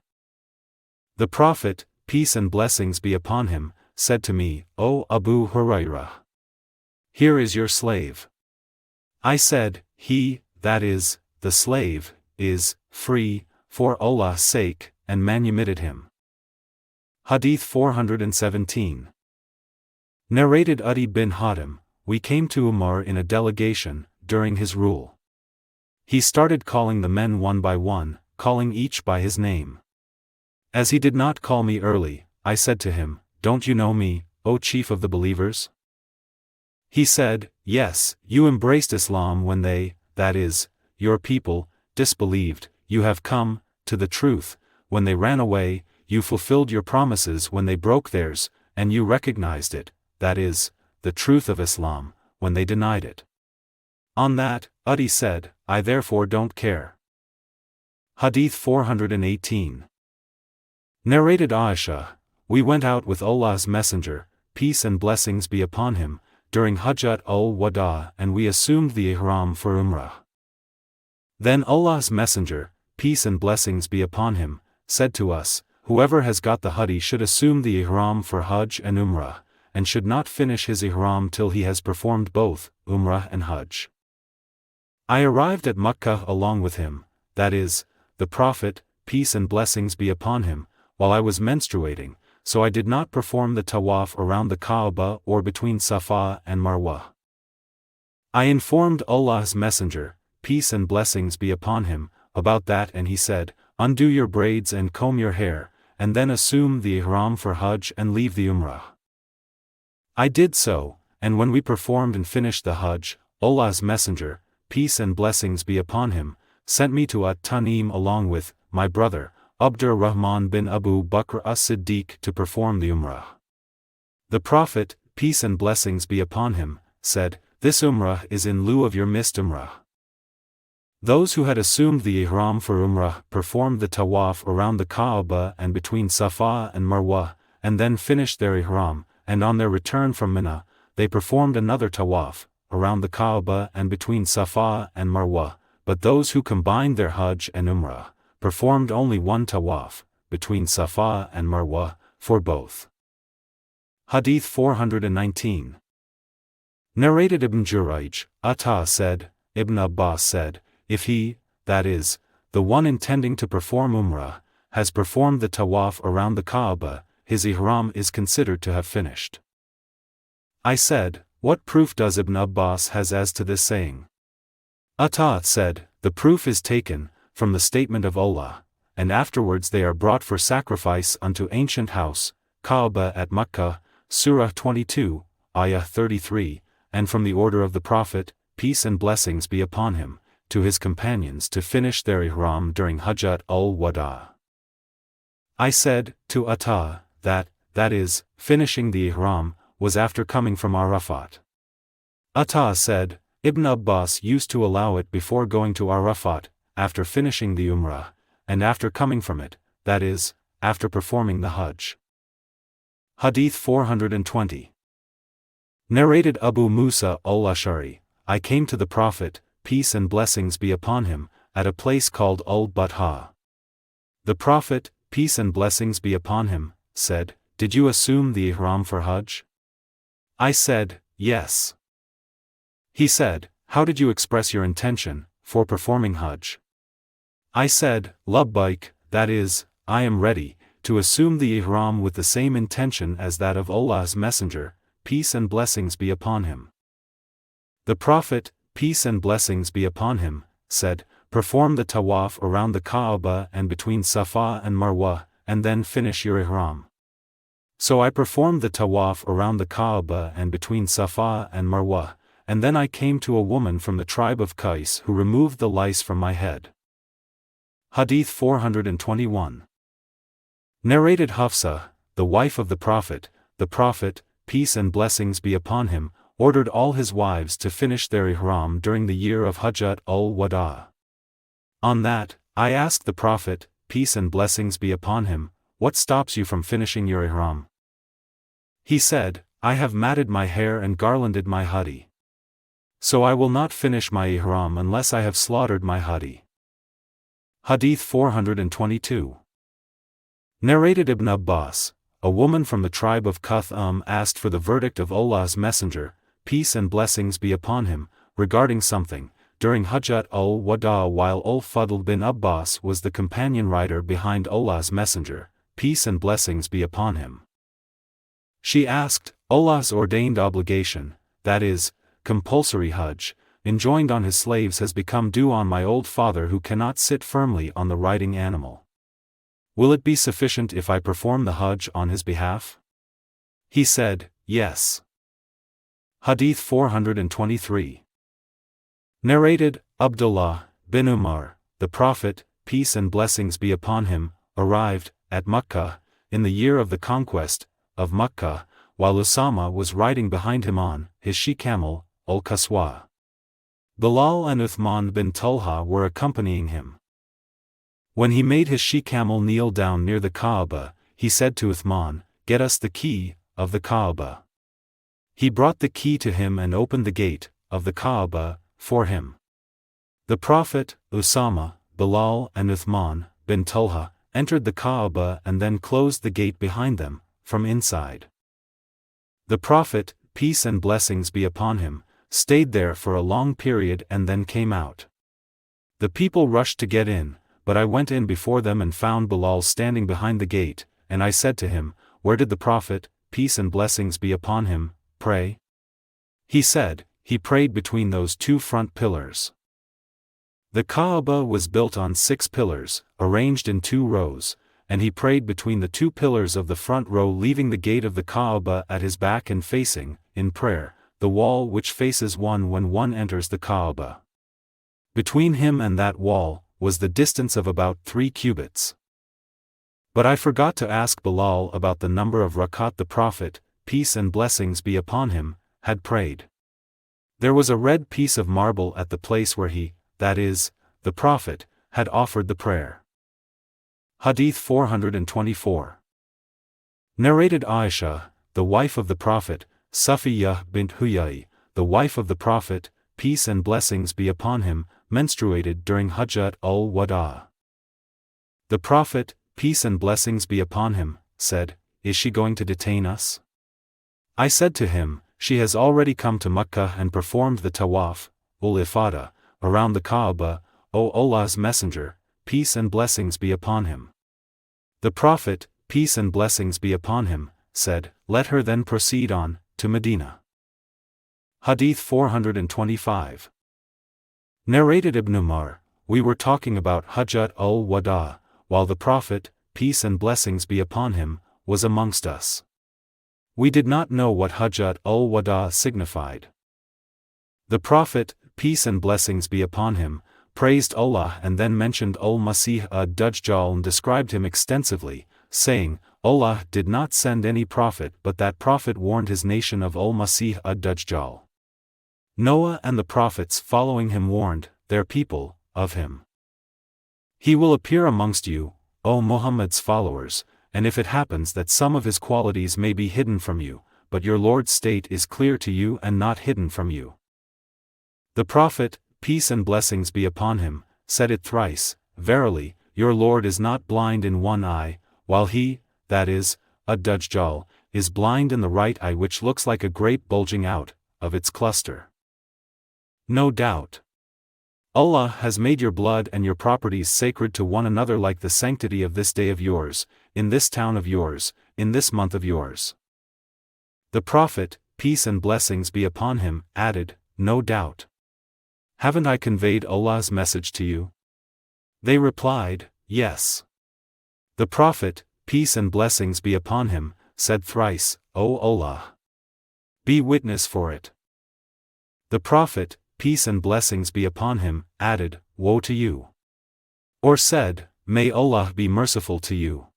The Prophet, peace and blessings be upon him, said to me, O Abu Hurairah, here is your slave. I said, he, that is, the slave, is free, for Allah's sake, and manumitted him. Hadith 417. Narrated Adi bin Hatim, we came to Umar in a delegation, during his rule. He started calling the men one by one, calling each by his name. As he did not call me early, I said to him, don't you know me, O chief of the believers? He said, yes, you embraced Islam when they, that is, your people, disbelieved, you have come to the truth, when they ran away, you fulfilled your promises when they broke theirs, and you recognized it, that is, the truth of Islam, when they denied it. On that, Adi said, I therefore don't care. Hadith 418. Narrated Aisha, we went out with Allah's Messenger, peace and blessings be upon him, during Hajjat-ul-Wada and we assumed the ihram for Umrah. Then Allah's Messenger, peace and blessings be upon him, said to us, whoever has got the Hadi should assume the ihram for Hajj and Umrah, and should not finish his ihram till he has performed both, Umrah and Hajj. I arrived at Makkah along with him, that is, the Prophet, peace and blessings be upon him, while I was menstruating, so I did not perform the tawaf around the Kaaba or between Safa and Marwa. I informed Allah's Messenger, peace and blessings be upon him, about that and he said, undo your braids and comb your hair, and then assume the ihram for Hajj and leave the Umrah. I did so, and when we performed and finished the Hajj, Allah's Messenger, peace and blessings be upon him, sent me to At-Tanim along with my brother, Abdurrahman bin Abu Bakr as-Siddiq to perform the Umrah. The Prophet, peace and blessings be upon him, said, this Umrah is in lieu of your missed Umrah. Those who had assumed the ihram for Umrah performed the tawaf around the Kaaba and between Safa and Marwa, and then finished their ihram, and on their return from Mina, they performed another tawaf, around the Kaaba and between Safa and Marwa, but those who combined their Hajj and Umrah, performed only one tawaf, between Safa and Marwa, for both. Hadith 419. Narrated Ibn Jurayj, Atā said, Ibn Abbas said, if he, that is, the one intending to perform Umrah, has performed the tawaf around the Kaaba, his ihram is considered to have finished. I said, what proof does Ibn Abbas has as to this saying? Atā said, the proof is taken from the statement of Allah, and afterwards they are brought for sacrifice unto ancient house, Kaaba at Makkah, Surah 22, Ayah 33, and from the order of the Prophet, peace and blessings be upon him, to his companions to finish their ihram during Hajjat-ul-Wada. I said, to Atā, that is, finishing the ihram, was after coming from Arafat. Atā said, Ibn Abbas used to allow it before going to Arafat, after finishing the Umrah, and after coming from it, that is, after performing the Hajj. Hadith 420. Narrated Abu Musa al-Ash'ari, I came to the Prophet, peace and blessings be upon him, at a place called Al-Batha. The Prophet, peace and blessings be upon him, said, did you assume the ihram for Hajj? I said, yes. He said, how did you express your intention for performing Hajj? I said, Labbaik, that is, I am ready to assume the ihram with the same intention as that of Allah's Messenger, peace and blessings be upon him. The Prophet, peace and blessings be upon him, said, perform the tawaf around the Kaaba and between Safa and Marwa, and then finish your ihram. So I performed the tawaf around the Kaaba and between Safa and Marwa, and then I came to a woman from the tribe of Qais who removed the lice from my head. Hadith 421. Narrated Hafsa, the wife of the Prophet, peace and blessings be upon him, ordered all his wives to finish their ihram during the year of Hajjat-ul-Wada. On that, I asked the Prophet, peace and blessings be upon him, what stops you from finishing your ihram? He said, I have matted my hair and garlanded my hadi. So I will not finish my ihram unless I have slaughtered my hadi. Hadith 422. Narrated Ibn Abbas, a woman from the tribe of Qais asked for the verdict of Allah's Messenger, peace and blessings be upon him, regarding something, during Hajjat-ul-Wada while Al-Fadl bin Abbas was the companion rider behind Allah's Messenger, peace and blessings be upon him. She asked, Allah's ordained obligation, that is, compulsory Hajj, enjoined on his slaves has become due on my old father who cannot sit firmly on the riding animal. Will it be sufficient if I perform the Hajj on his behalf? He said, yes. Hadith 423. Narrated, Abdullāh bin Umar, the Prophet, peace and blessings be upon him, arrived, at Makkah, in the year of the conquest of Makkah, while Usama was riding behind him on his she-camel, Al-Qaswa. Bilal and Uthman bin Talha were accompanying him. When he made his she-camel kneel down near the Kaaba, he said to Uthman, get us the key of the Kaaba. He brought the key to him and opened the gate of the Kaaba for him. The Prophet, Usama, Bilal and Uthman bin Talha entered the Kaaba and then closed the gate behind them, from inside. The Prophet, peace and blessings be upon him, stayed there for a long period and then came out. The people rushed to get in, but I went in before them and found Bilal standing behind the gate, and I said to him, where did the Prophet, peace and blessings be upon him, pray? He said, he prayed between those two front pillars. The Kaaba was built on 6 pillars, arranged in 2 rows, and he prayed between the 2 pillars of the front row, leaving the gate of the Kaaba at his back and facing, in prayer, the wall which faces one when one enters the Kaaba. Between him and that wall was the distance of about 3 cubits. But I forgot to ask Bilal about the number of rakat the Prophet, peace and blessings be upon him, had prayed. There was a red piece of marble at the place where he, that is, the Prophet, had offered the prayer. Hadith 424. Narrated Aisha, the wife of the Prophet, Safiyyah bint Huyay, the wife of the Prophet, peace and blessings be upon him, menstruated during Hajjat-ul-Wada. The Prophet, peace and blessings be upon him, said, is she going to detain us? I said to him, she has already come to Mecca and performed the tawaf, ul-ifada, around the Kaaba, O Allah's Messenger, peace and blessings be upon him. The Prophet, peace and blessings be upon him, said, let her then proceed on, to Medina. Hadith 425. Narrated Ibn Umar, we were talking about Hajjat-ul-Wada, while the Prophet, peace and blessings be upon him, was amongst us. We did not know what Hajjat-ul-Wada signified. The Prophet, peace and blessings be upon him, praised Allah and then mentioned Al-Masih ad-Dajjal and described him extensively, saying, Allah did not send any prophet but that prophet warned his nation of Al-Masih ad-Dajjal. Noah and the prophets following him warned their people of him. He will appear amongst you, O Muhammad's followers, and if it happens that some of his qualities may be hidden from you, but your Lord's state is clear to you and not hidden from you. The Prophet, peace and blessings be upon him, said it thrice, verily, your Lord is not blind in one eye, while he, that is, ad-Dajjal, is blind in the right eye which looks like a grape bulging out of its cluster. No doubt. Allah has made your blood and your properties sacred to one another like the sanctity of this day of yours, in this town of yours, in this month of yours. The Prophet, peace and blessings be upon him, added, no doubt. Haven't I conveyed Allah's message to you? They replied, yes. The Prophet, peace and blessings be upon him, said thrice, O Allah, be witness for it. The Prophet, peace and blessings be upon him, added, woe to you. Or said, may Allah be merciful to you.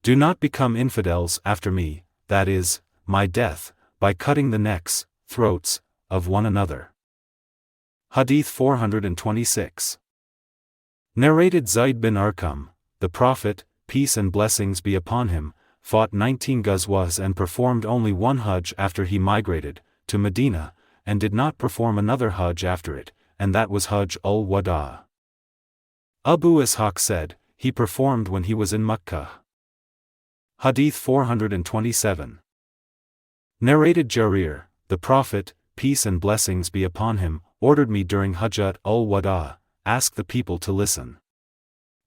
Do not become infidels after me, that is, my death, by cutting the necks, throats, of one another. Hadith 426. Narrated Zayd bin Arqam, the Prophet, peace and blessings be upon him, fought 19 Ghazwas and performed only one Hajj after he migrated to Medina, and did not perform another Hajj after it, and that was Hajj-ul-Wada. Abu Ishaq said, he performed when he was in Mecca. Hadith 427. Narrated Jarir, the Prophet, peace and blessings be upon him, ordered me during Hajjat-ul-Wada, ask the people to listen.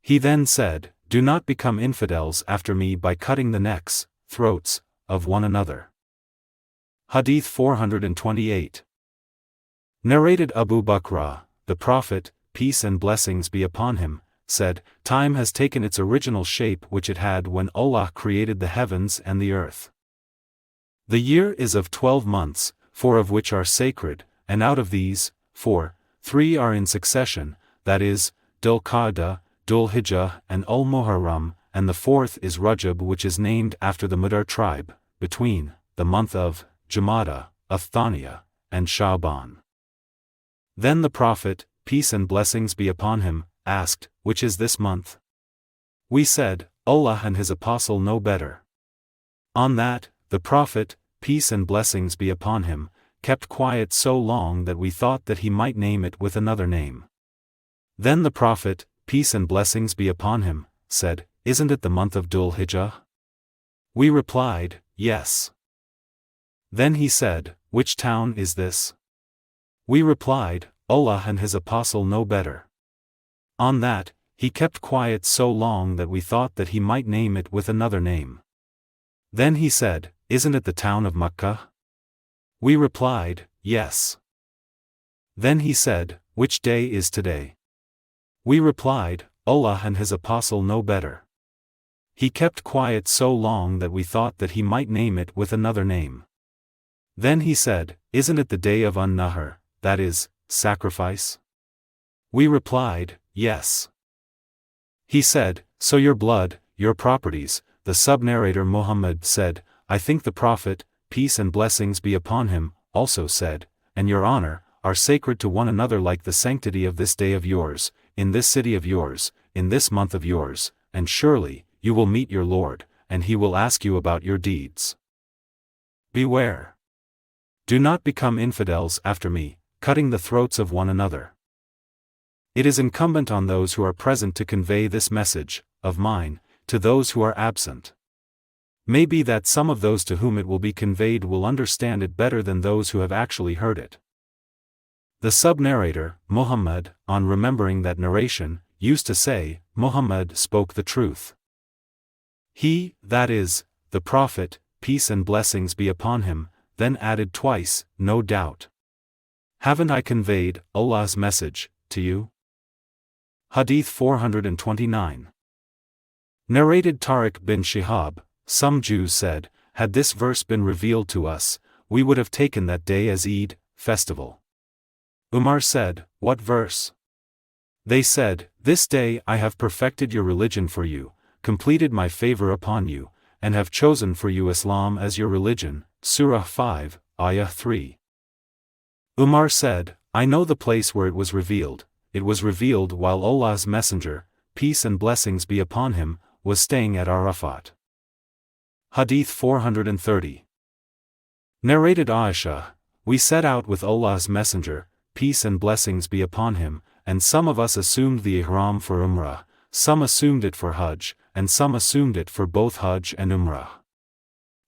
He then said, do not become infidels after me by cutting the necks, throats, of one another. Hadith 428. Narrated Abu Bakr, the Prophet, peace and blessings be upon him, said, time has taken its original shape which it had when Allah created the heavens and the earth. The year is of 12 months, 4 of which are sacred, and out of these, 3 are in succession, that is, Dhul-Qa'dah, Dhul-Hijjah and Al-Muharram, and the 4th is Rajab which is named after the Mudar tribe, between the month of Jumada, Athaniya, and Sha'ban. Then the Prophet, peace and blessings be upon him, asked, which is this month? We said, Allah and his apostle know better. On that, the Prophet, peace and blessings be upon him, kept quiet so long that we thought that he might name it with another name. Then the Prophet, peace and blessings be upon him, said, isn't it the month of Dhul-Hijjah? We replied, yes. Then he said, which town is this? We replied, Allah and his apostle know better. On that, he kept quiet so long that we thought that he might name it with another name. Then he said, isn't it the town of Mecca? We replied, yes. Then he said, which day is today? We replied, Allah and his apostle know better. He kept quiet so long that we thought that he might name it with another name. Then he said, isn't it the day of An-Nahr, that is, sacrifice? We replied, yes. He said, so your blood, your properties, the sub-narrator Muhammad said, I think the Prophet, peace and blessings be upon him, also said, and your honor, are sacred to one another like the sanctity of this day of yours, in this city of yours, in this month of yours, and surely, you will meet your Lord, and he will ask you about your deeds. Beware. Do not become infidels after me, cutting the throats of one another. It is incumbent on those who are present to convey this message, of mine, to those who are absent. May be that some of those to whom it will be conveyed will understand it better than those who have actually heard it. The sub-narrator, Muhammad, on remembering that narration, used to say, Muhammad spoke the truth. He, that is, the Prophet, peace and blessings be upon him, then added twice, no doubt. Haven't I conveyed Allah's message to you? Hadith 429. Narrated Tariq bin Shihab, some Jews said, had this verse been revealed to us, we would have taken that day as Eid, festival. Umar said, what verse? They said, this day I have perfected your religion for you, completed my favor upon you, and have chosen for you Islam as your religion. Surah 5, Ayah 3. Umar said, I know the place where it was revealed while Allah's Messenger, peace and blessings be upon him, was staying at Arafat. Hadith 430. Narrated Aisha, we set out with Allah's Messenger, peace and blessings be upon him, and some of us assumed the ihram for Umrah, some assumed it for Hajj, and some assumed it for both Hajj and Umrah.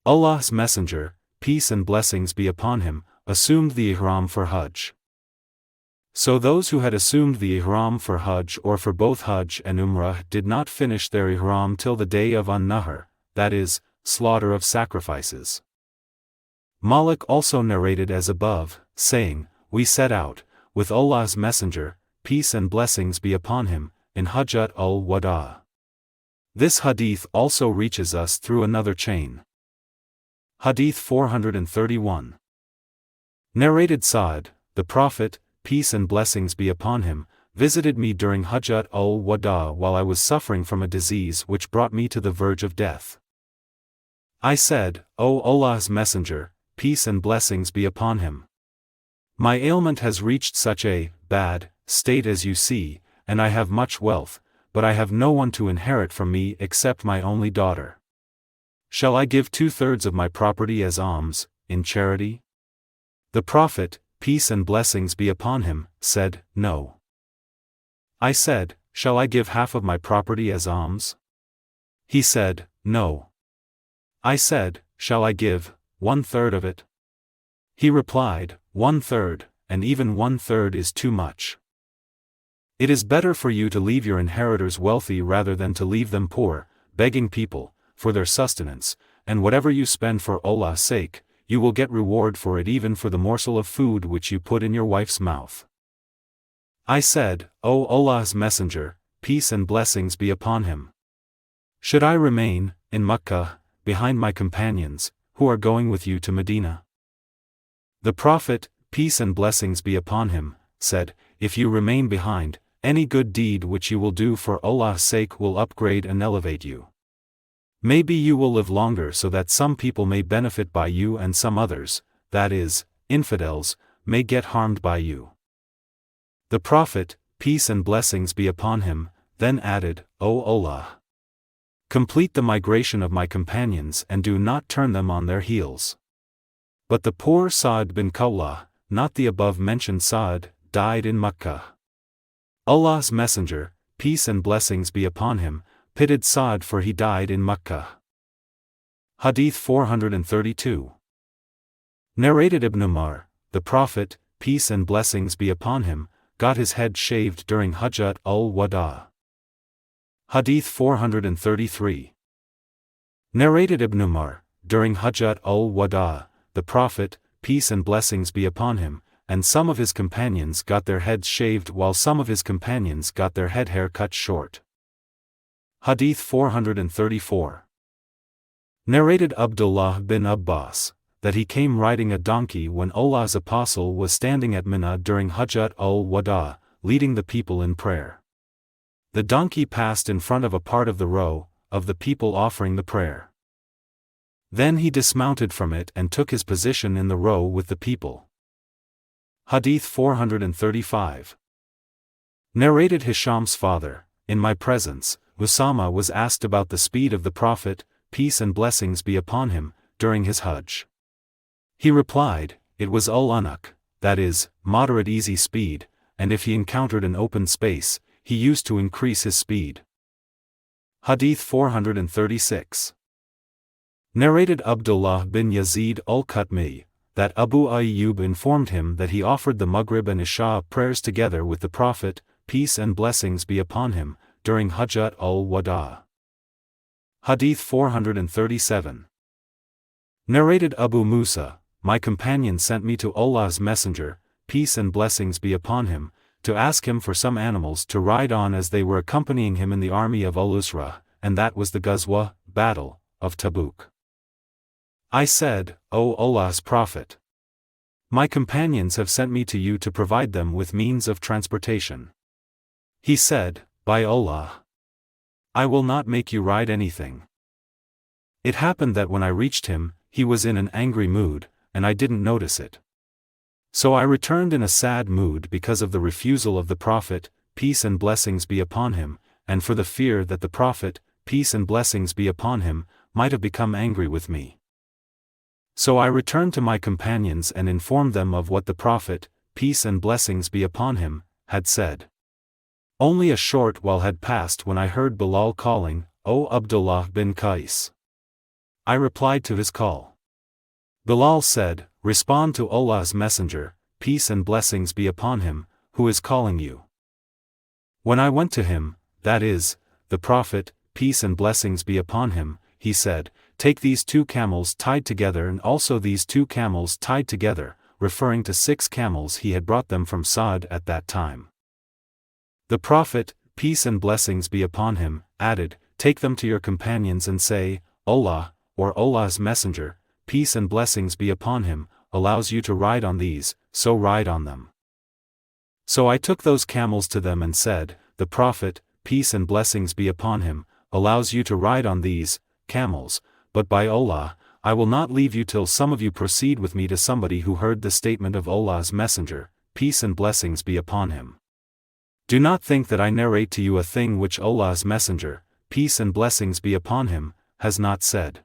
Allah's Messenger, peace and blessings be upon him, assumed the ihram for Hajj. So those who had assumed the ihram for Hajj or for both Hajj and Umrah did not finish their ihram till the day of An-Nahr, that is, slaughter of sacrifices. Malik also narrated as above, saying, we set out, with Allah's Messenger, peace and blessings be upon him, in Hajjat-ul-Wada. This hadith also reaches us through another chain. Hadith 431. Narrated Sa'd, the Prophet, peace and blessings be upon him, visited me during Hajjat-ul-Wada while I was suffering from a disease which brought me to the verge of death. I said, O Allah's Messenger, peace and blessings be upon him. My ailment has reached such a bad state as you see, and I have much wealth, but I have no one to inherit from me except my only daughter. Shall I give 2/3 of my property as alms, in charity? The Prophet, peace and blessings be upon him, said, no. I said, shall I give half of my property as alms? He said, no. I said, shall I give 1/3 of it? He replied, 1/3, and even 1/3 is too much. It is better for you to leave your inheritors wealthy rather than to leave them poor, begging people, for their sustenance, and whatever you spend for Allah's sake, you will get reward for it even for the morsel of food which you put in your wife's mouth. I said, O Allah's Messenger, peace and blessings be upon him. Should I remain, in Makkah, behind my companions, who are going with you to Medina? The Prophet, peace and blessings be upon him, said, if you remain behind, any good deed which you will do for Allah's sake will upgrade and elevate you. Maybe you will live longer so that some people may benefit by you and some others, that is, infidels, may get harmed by you. The Prophet, peace and blessings be upon him, then added, O Allah, complete the migration of my companions and do not turn them on their heels. But the poor Sa'd bin Khawlah, not the above-mentioned Sa'd, died in Makkah. Allah's Messenger, peace and blessings be upon him, pitied Sa'd for he died in Makkah. Hadith 432. Narrated Ibn Umar, the Prophet, peace and blessings be upon him, got his head shaved during Hajjat-ul-Wada. Hadith 433. Narrated Ibn Umar, during Hajjat-ul-Wada, the Prophet, peace and blessings be upon him, and some of his companions got their heads shaved while some of his companions got their head hair cut short. Hadith 434. Narrated Abdullāh bin Abbas, that he came riding a donkey when Allah's Apostle was standing at Mina during Hajjat-ul-Wada, leading the people in prayer. The donkey passed in front of a part of the row, of the people offering the prayer. Then he dismounted from it and took his position in the row with the people. Hadith 435. Narrated Hisham's father, in my presence, Usama was asked about the speed of the Prophet, peace and blessings be upon him, during his Hajj. He replied, it was ul-Anak, that is, moderate easy speed, and if he encountered an open space, he used to increase his speed. Hadith 436. Narrated Abdullah bin Yazid al-Qutmi, that Abu Ayyub informed him that he offered the Maghrib and Isha prayers together with the Prophet, peace and blessings be upon him, during Hajjat-ul-Wada. Hadith 437. Narrated Abu Musa, my companion sent me to Allah's Messenger, peace and blessings be upon him, to ask him for some animals to ride on as they were accompanying him in the army of Al Usrah, and that was the Ghazwa, battle, of Tabuk. I said, O Allah's Prophet, my companions have sent me to you to provide them with means of transportation. He said, by Allah, I will not make you ride anything. It happened that when I reached him, he was in an angry mood, and I didn't notice it. So I returned in a sad mood because of the refusal of the Prophet, peace and blessings be upon him, and for the fear that the Prophet, peace and blessings be upon him, might have become angry with me. So I returned to my companions and informed them of what the Prophet, peace and blessings be upon him, had said. Only a short while had passed when I heard Bilal calling, O Abdullah bin Qais. I replied to his call. Bilal said, respond to Allah's Messenger, peace and blessings be upon him, who is calling you. When I went to him, that is, the Prophet, peace and blessings be upon him, he said, take these 2 camels tied together and also these 2 camels tied together, referring to 6 camels he had brought them from Sa'd at that time. The Prophet, peace and blessings be upon him, added, take them to your companions and say, Allah, or Allah's Messenger, peace and blessings be upon him, allows you to ride on these, so ride on them. So I took those camels to them and said, the Prophet, peace and blessings be upon him, allows you to ride on these, camels, but by Allah, I will not leave you till some of you proceed with me to somebody who heard the statement of Allah's Messenger, peace and blessings be upon him. Do not think that I narrate to you a thing which Allah's Messenger, peace and blessings be upon him, has not said.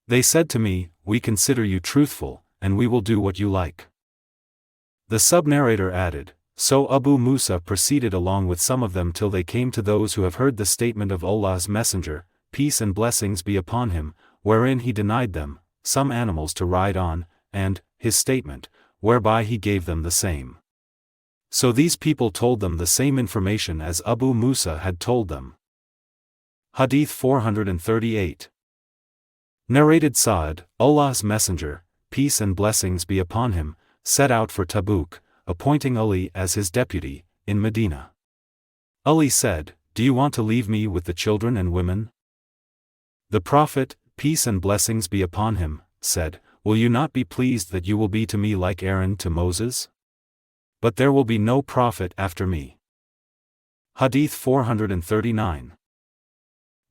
They said to me, we consider you truthful, and we will do what you like. The sub-narrator added, so Abu Musa proceeded along with some of them till they came to those who have heard the statement of Allah's Messenger, peace and blessings be upon him, wherein he denied them, some animals to ride on, and, his statement, whereby he gave them the same. So these people told them the same information as Abu Musa had told them. Hadith 438. Narrated Sa'd, Allah's Messenger, peace and blessings be upon him, set out for Tabuk, appointing Ali as his deputy, in Medina. Ali said, do you want to leave me with the children and women? The Prophet, peace and blessings be upon him, said, will you not be pleased that you will be to me like Aaron to Moses? But there will be no prophet after me. Hadith 439.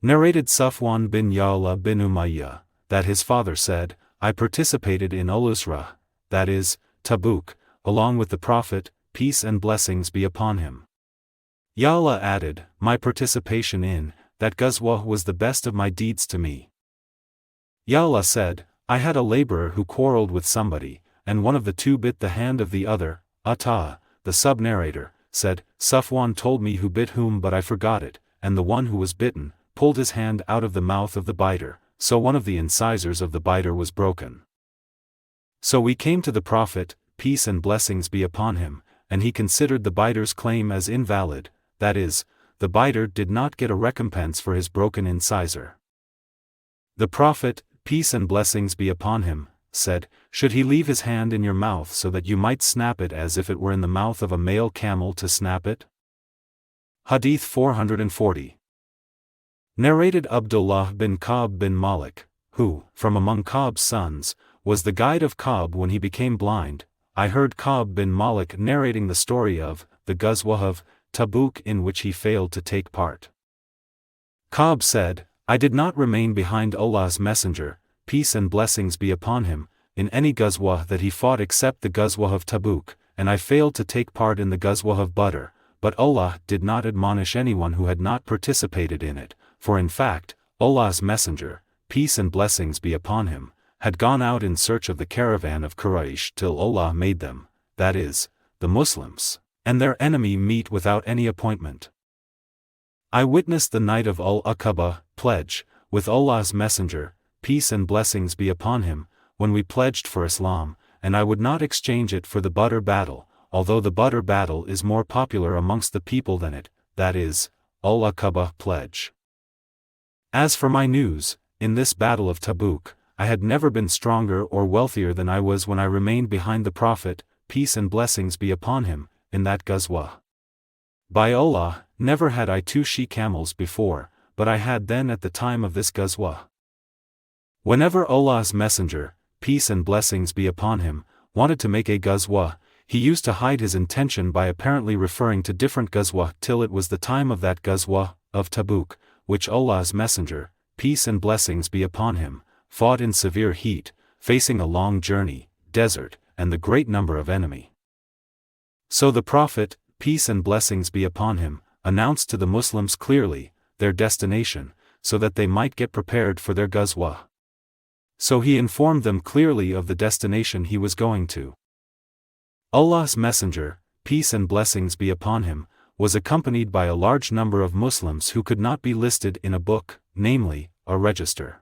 Narrated Safwan bin Ya'la bin Umayyah, that his father said, I participated in Al Usrah, that is, Tabuk, along with the Prophet, peace and blessings be upon him. Ya'la added, my participation in that Ghazwa was the best of my deeds to me. Ya'la said, I had a laborer who quarreled with somebody, and one of the 2 bit the hand of the other. Atta, the sub-narrator, said, Safwan told me who bit whom but I forgot it, and the one who was bitten, pulled his hand out of the mouth of the biter, so one of the incisors of the biter was broken. So we came to the Prophet, peace and blessings be upon him, and he considered the biter's claim as invalid, that is, the biter did not get a recompense for his broken incisor. The Prophet, peace and blessings be upon him, said, should he leave his hand in your mouth so that you might snap it as if it were in the mouth of a male camel to snap it? Hadith 440. Narrated Abdullah bin Ka'b bin Malik, who, from among Ka'b's sons, was the guide of Ka'b when he became blind. I heard Ka'b bin Malik narrating the story of the Ghazwa of Tabuk in which he failed to take part. Ka'b said, I did not remain behind Allah's Messenger, peace and blessings be upon him, in any Ghazwa that he fought except the Ghazwa of Tabuk, and I failed to take part in the Ghazwa of Badr, but Allah did not admonish anyone who had not participated in it, for in fact, Allah's Messenger, peace and blessings be upon him, had gone out in search of the caravan of Quraysh till Allah made them, that is, the Muslims, and their enemy meet without any appointment. I witnessed the night of Al-Aqaba, pledge, with Allah's Messenger, peace and blessings be upon him, when we pledged for Islam, and I would not exchange it for the Badr battle, although the Badr battle is more popular amongst the people than it, that is, Al-Aqaba pledge. As for my news, in this battle of Tabuk, I had never been stronger or wealthier than I was when I remained behind the Prophet, peace and blessings be upon him, in that Ghazwa. By Allah, never had I 2 she-camels before, but I had then at the time of this Ghazwa. Whenever Allah's Messenger, peace and blessings be upon him, wanted to make a Ghazwa, he used to hide his intention by apparently referring to different Ghazwa till it was the time of that Ghazwa of Tabuk, which Allah's Messenger, peace and blessings be upon him, fought in severe heat, facing a long journey, desert, and the great number of enemy. So the Prophet, peace and blessings be upon him, announced to the Muslims clearly their destination, so that they might get prepared for their Ghazwa. So he informed them clearly of the destination he was going to. Allah's Messenger, peace and blessings be upon him, was accompanied by a large number of Muslims who could not be listed in a book, namely, a register.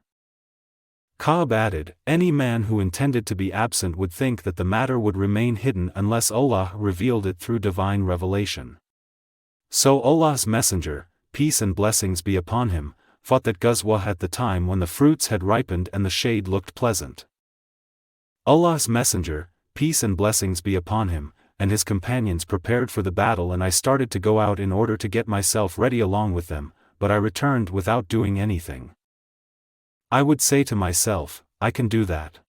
Ka'b added, any man who intended to be absent would think that the matter would remain hidden unless Allah revealed it through divine revelation. So Allah's Messenger, peace and blessings be upon him, fought that Ghazwa at the time when the fruits had ripened and the shade looked pleasant. Allah's Messenger, peace and blessings be upon him, and his companions prepared for the battle, and I started to go out in order to get myself ready along with them, but I returned without doing anything. I would say to myself, I can do that.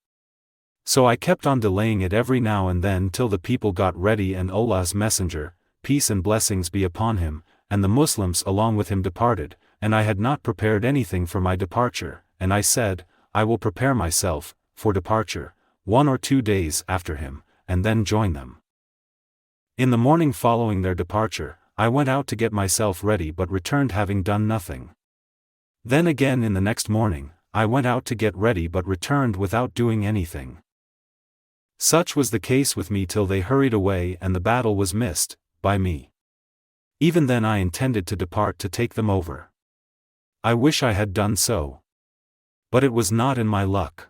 So I kept on delaying it every now and then till the people got ready and Allah's Messenger, peace and blessings be upon him, and the Muslims along with him departed, and I had not prepared anything for my departure, and I said, I will prepare myself for departure 1 or 2 days after him, and then join them. In the morning following their departure, I went out to get myself ready but returned having done nothing. Then again in the next morning, I went out to get ready but returned without doing anything. Such was the case with me till they hurried away and the battle was missed by me. Even then I intended to depart to take them over. I wish I had done so. But it was not in my luck.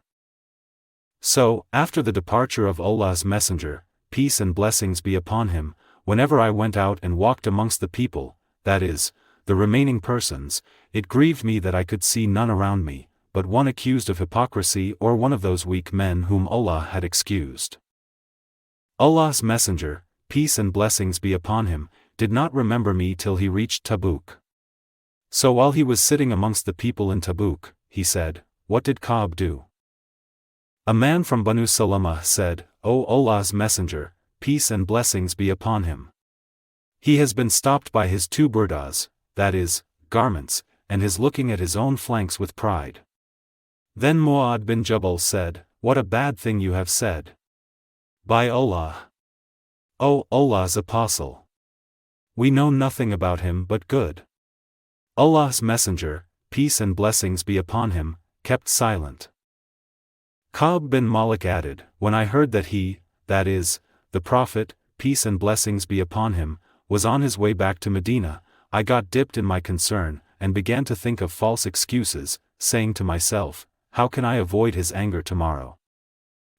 So, after the departure of Allah's Messenger, peace and blessings be upon him, whenever I went out and walked amongst the people, that is, the remaining persons, it grieved me that I could see none around me, but one accused of hypocrisy or one of those weak men whom Allah had excused. Allah's Messenger, peace and blessings be upon him, did not remember me till he reached Tabuk. So while he was sitting amongst the people in Tabuk, he said, what did Ka'b do? A man from Banu Salama said, O Allah's Messenger, peace and blessings be upon him. He has been stopped by his 2 burdas, that is, garments, and is looking at his own flanks with pride. Then Mu'adh bin Jabal said, what a bad thing you have said. By Allah! O Allah's Apostle! We know nothing about him but good. Allah's Messenger, peace and blessings be upon him, kept silent. Ka'b bin Malik added, when I heard that he, that is, the Prophet, peace and blessings be upon him, was on his way back to Medina, I got dipped in my concern, and began to think of false excuses, saying to myself, how can I avoid his anger tomorrow?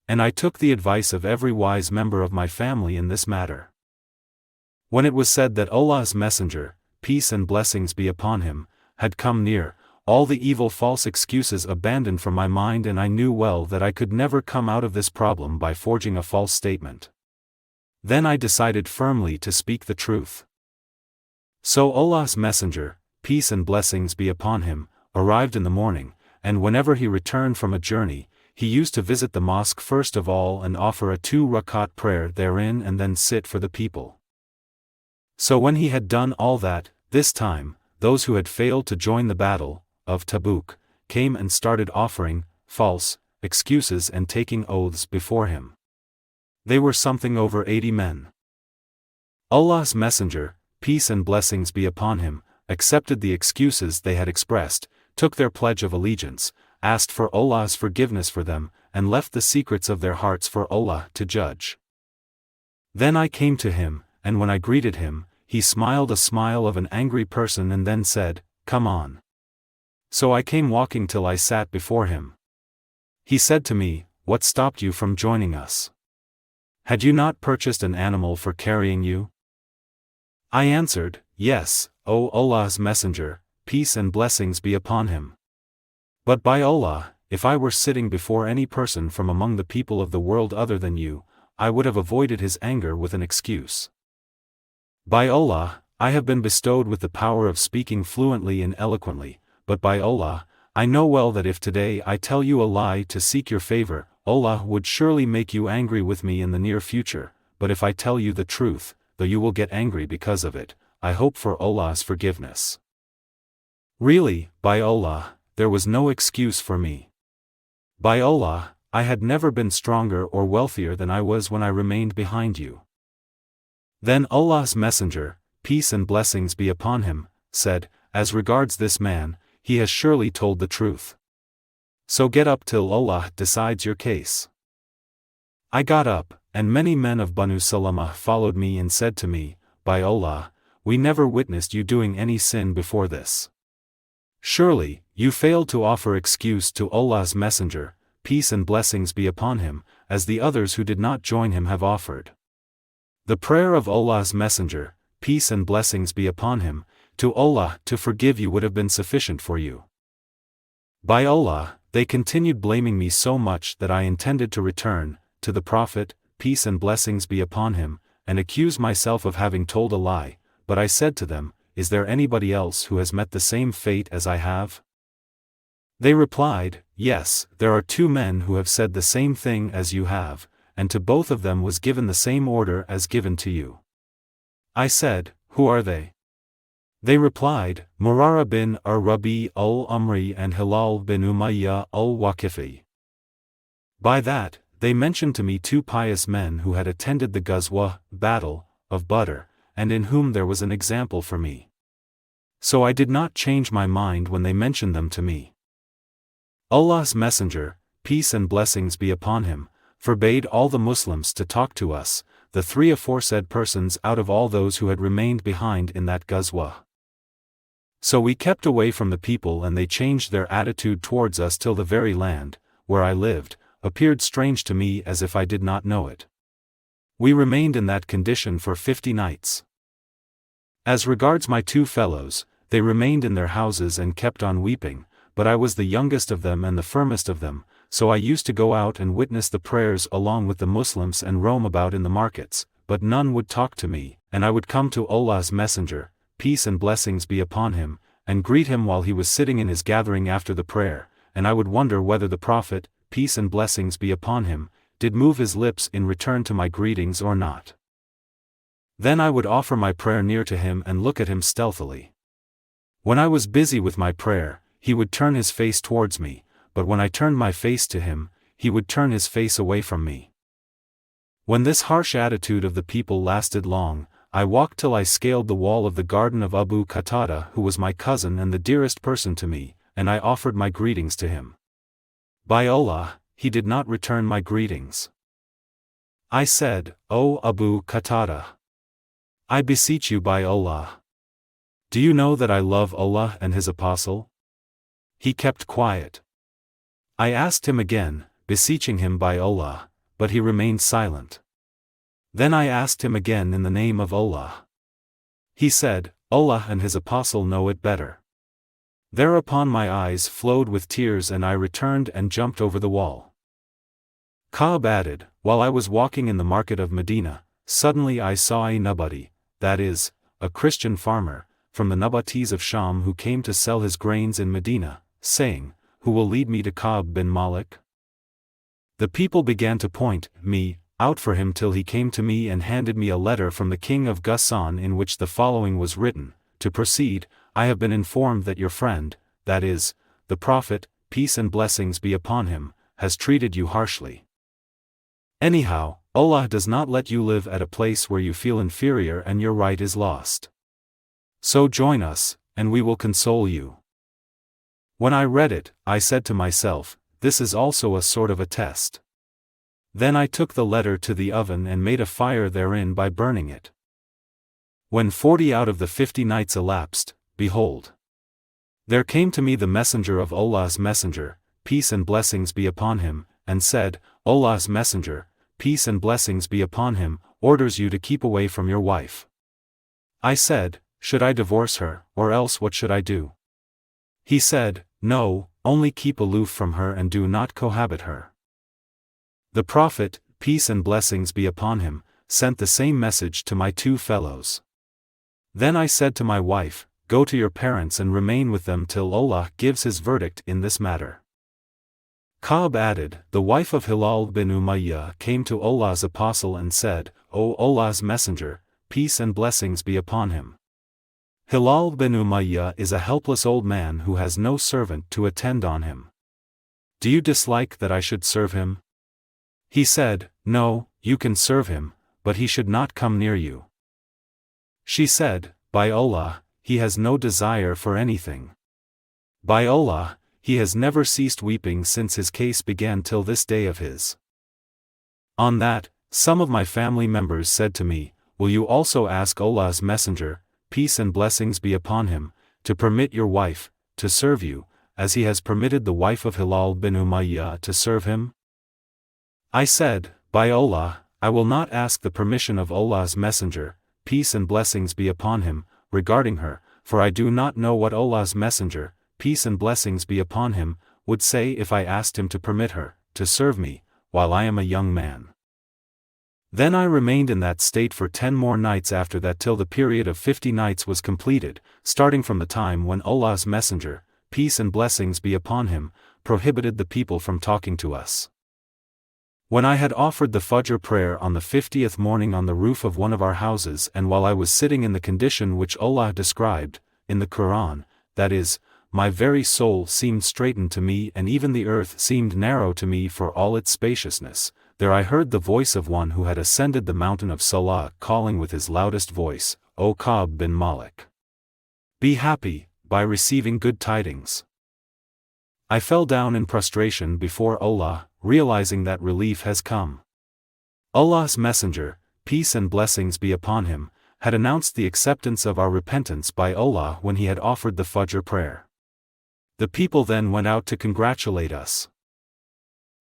And I took the advice of every wise member of my family in this matter. When it was said that Allah's Messenger, peace and blessings be upon him, had come near, all the evil false excuses abandoned from my mind, and I knew well that I could never come out of this problem by forging a false statement. Then I decided firmly to speak the truth. So Allah's Messenger, peace and blessings be upon him, arrived in the morning, and whenever he returned from a journey, he used to visit the mosque first of all and offer a 2-rakat prayer therein and then sit for the people. So when he had done all that, this time, those who had failed to join the battle of Tabuk came and started offering false excuses and taking oaths before him. They were something over 80 men. Allah's Messenger, peace and blessings be upon him, accepted the excuses they had expressed, took their pledge of allegiance, asked for Allah's forgiveness for them, and left the secrets of their hearts for Allah to judge. Then I came to him, and when I greeted him, he smiled a smile of an angry person and then said, come on. So I came walking till I sat before him. He said to me, "What stopped you from joining us? Had you not purchased an animal for carrying you?" I answered, "Yes, O Allah's Messenger, peace and blessings be upon him. But by Allah, if I were sitting before any person from among the people of the world other than you, I would have avoided his anger with an excuse. By Allah, I have been bestowed with the power of speaking fluently and eloquently, but by Allah, I know well that if today I tell you a lie to seek your favor, Allah would surely make you angry with me in the near future, but if I tell you the truth, though you will get angry because of it, I hope for Allah's forgiveness." Really, by Allah, there was no excuse for me. By Allah, I had never been stronger or wealthier than I was when I remained behind you. Then Allah's Messenger, peace and blessings be upon him, said, "As regards this man, he has surely told the truth. So get up till Allah decides your case." I got up, and many men of Banu Salamah followed me and said to me, "By Allah, we never witnessed you doing any sin before this. Surely, you failed to offer excuse to Allah's Messenger, peace and blessings be upon him, as the others who did not join him have offered. The prayer of Allah's Messenger, peace and blessings be upon him, to Allah to forgive you would have been sufficient for you. By Allah, they continued blaming me so much that I intended to return to the Prophet, peace and blessings be upon him, and accuse myself of having told a lie, but I said to them, "Is there anybody else who has met the same fate as I have?" They replied, "Yes, there are 2 men who have said the same thing as you have, and to both of them was given the same order as given to you." I said, "Who are they?" They replied, "Murara bin ar-Rabi al-Amri and Hilal bin Umayyah al-Waqifi." By that, they mentioned to me 2 pious men who had attended the Ghazwa, battle, of Badr, and in whom there was an example for me. So I did not change my mind when they mentioned them to me. Allah's Messenger, peace and blessings be upon him, forbade all the Muslims to talk to us, the 3 aforesaid persons out of all those who had remained behind in that Ghazwa. So we kept away from the people and they changed their attitude towards us till the very land, where I lived, appeared strange to me as if I did not know it. We remained in that condition for 50 nights. As regards my 2 fellows, they remained in their houses and kept on weeping, but I was the youngest of them and the firmest of them, so I used to go out and witness the prayers along with the Muslims and roam about in the markets, but none would talk to me, and I would come to Allah's Messenger, peace and blessings be upon him, and greet him while he was sitting in his gathering after the prayer, and I would wonder whether the Prophet, peace and blessings be upon him, did move his lips in return to my greetings or not. Then I would offer my prayer near to him and look at him stealthily. When I was busy with my prayer, he would turn his face towards me, but when I turned my face to him, he would turn his face away from me. When this harsh attitude of the people lasted long, I walked till I scaled the wall of the garden of Abu Qatada, who was my cousin and the dearest person to me, and I offered my greetings to him. By Allah, he did not return my greetings. I said, "O Abu Qatada, I beseech you by Allah. Do you know that I love Allah and His Apostle?" He kept quiet. I asked him again, beseeching him by Allah, but he remained silent. Then I asked him again in the name of Allah. He said, "Allah and His Apostle know it better." Thereupon my eyes flowed with tears and I returned and jumped over the wall. Ka'b added, "While I was walking in the market of Medina, suddenly I saw a Nabati, that is, a Christian farmer, from the Nabatis of Sham who came to sell his grains in Medina, saying, 'Who will lead me to Ka'b bin Malik?' The people began to point me out for him till he came to me and handed me a letter from the king of Ghassan in which the following was written, 'To proceed, I have been informed that your friend, that is, the Prophet, peace and blessings be upon him, has treated you harshly. Anyhow, Allah does not let you live at a place where you feel inferior and your right is lost. So join us, and we will console you.' When I read it, I said to myself, 'This is also a sort of a test.' Then I took the letter to the oven and made a fire therein by burning it. When 40 out of the 50 nights elapsed, behold, there came to me the messenger of Allah's Messenger, peace and blessings be upon him, and said, Allah's Messenger, peace and blessings be upon him, orders you to keep away from your wife. I said, should I divorce her, or else what should I do? He said, no, only keep aloof from her and do not cohabit her. The Prophet, peace and blessings be upon him, sent the same message to my two fellows. Then I said to my wife, go to your parents and remain with them till Allah gives his verdict in this matter. Ka'b added, the wife of Hilal bin Umayyah came to Allah's apostle and said, O Allah's Messenger, peace and blessings be upon him. Hilal bin Umayyah is a helpless old man who has no servant to attend on him. Do you dislike that I should serve him? He said, no, you can serve him, but he should not come near you. She said, by Allah, he has no desire for anything. By Allah, he has never ceased weeping since his case began till this day of his. On that, some of my family members said to me, will you also ask Allah's Messenger, peace and blessings be upon him, to permit your wife to serve you, as he has permitted the wife of Hilal bin Umayyah to serve him? I said, by Allah, I will not ask the permission of Allah's Messenger, peace and blessings be upon him, regarding her, for I do not know what Allah's Messenger, peace and blessings be upon him, would say if I asked him to permit her to serve me, while I am a young man. Then I remained in that state for 10 more nights after that till the period of 50 nights was completed, starting from the time when Allah's Messenger, peace and blessings be upon him, prohibited the people from talking to us. When I had offered the Fajr prayer on the 50th morning on the roof of one of our houses, and while I was sitting in the condition which Allah described in the Quran, that is, my very soul seemed straitened to me and even the earth seemed narrow to me for all its spaciousness, there I heard the voice of one who had ascended the mountain of Salah calling with his loudest voice, O Ka'b bin Malik! Be happy, by receiving good tidings. I fell down in prostration before Allah, realizing that relief has come. Allah's Messenger, peace and blessings be upon him, had announced the acceptance of our repentance by Allah when he had offered the Fajr prayer. The people then went out to congratulate us.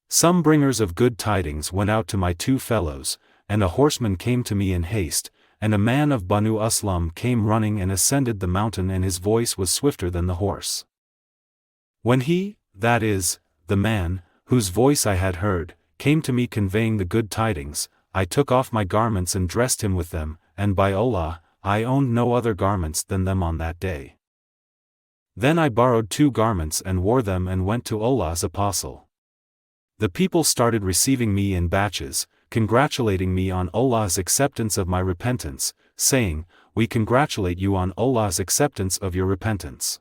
Some bringers of good tidings went out to my two fellows, and a horseman came to me in haste, and a man of Banu Aslam came running and ascended the mountain, and his voice was swifter than the horse. When he, that is, the man, whose voice I had heard, came to me conveying the good tidings, I took off my garments and dressed him with them, and by Allah, I owned no other garments than them on that day. Then I borrowed 2 garments and wore them and went to Allah's apostle. The people started receiving me in batches, congratulating me on Allah's acceptance of my repentance, saying, we congratulate you on Allah's acceptance of your repentance.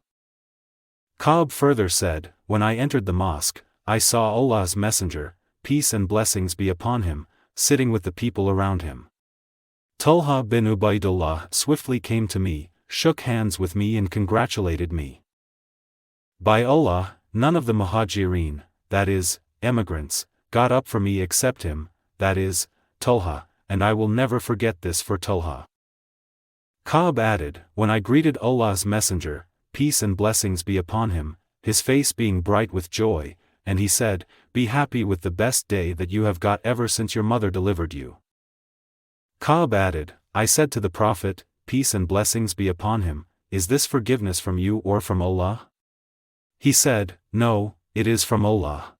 Ka'b further said, when I entered the mosque, I saw Allah's Messenger, peace and blessings be upon him, sitting with the people around him. Talha bin Ubaidullah swiftly came to me, shook hands with me and congratulated me. By Allah, none of the Muhajirin, that is, emigrants, got up for me except him, that is, Talha, and I will never forget this for Talha. Ka'b added, when I greeted Allah's Messenger, peace and blessings be upon him, his face being bright with joy, and he said, be happy with the best day that you have got ever since your mother delivered you. Ka'b added, I said to the Prophet, peace and blessings be upon him, is this forgiveness from you or from Allah? He said, no, it is from Allah.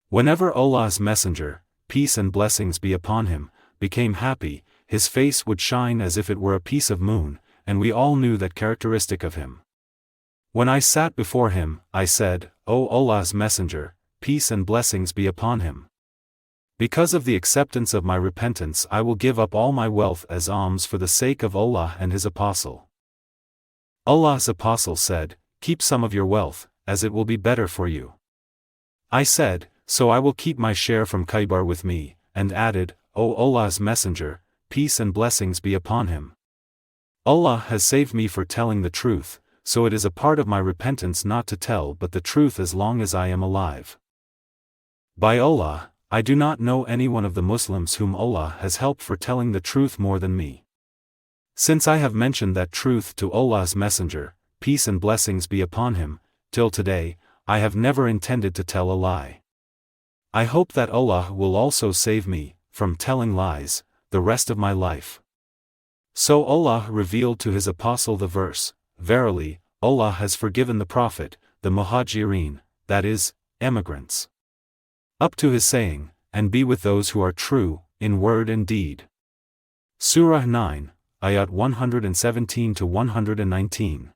Whenever Allah's Messenger, peace and blessings be upon him, became happy, his face would shine as if it were a piece of moon, and we all knew that characteristic of him. When I sat before him, I said, O Allah's Messenger, peace and blessings be upon him. Because of the acceptance of my repentance I will give up all my wealth as alms for the sake of Allah and his apostle. Allah's apostle said, keep some of your wealth, as it will be better for you. I said, so I will keep my share from Khaybar with me, and added, O Allah's Messenger, peace and blessings be upon him. Allah has saved me for telling the truth, so it is a part of my repentance not to tell but the truth as long as I am alive. By Allah, I do not know any one of the Muslims whom Allah has helped for telling the truth more than me. Since I have mentioned that truth to Allah's Messenger, peace and blessings be upon him, till today, I have never intended to tell a lie. I hope that Allah will also save me from telling lies the rest of my life. So Allah revealed to his apostle the verse, "Verily, Allah has forgiven the Prophet, the Muhajirin, that is, emigrants." Up to his saying, "And be with those who are true, in word and deed." Surah 9, Ayat 117 to 119.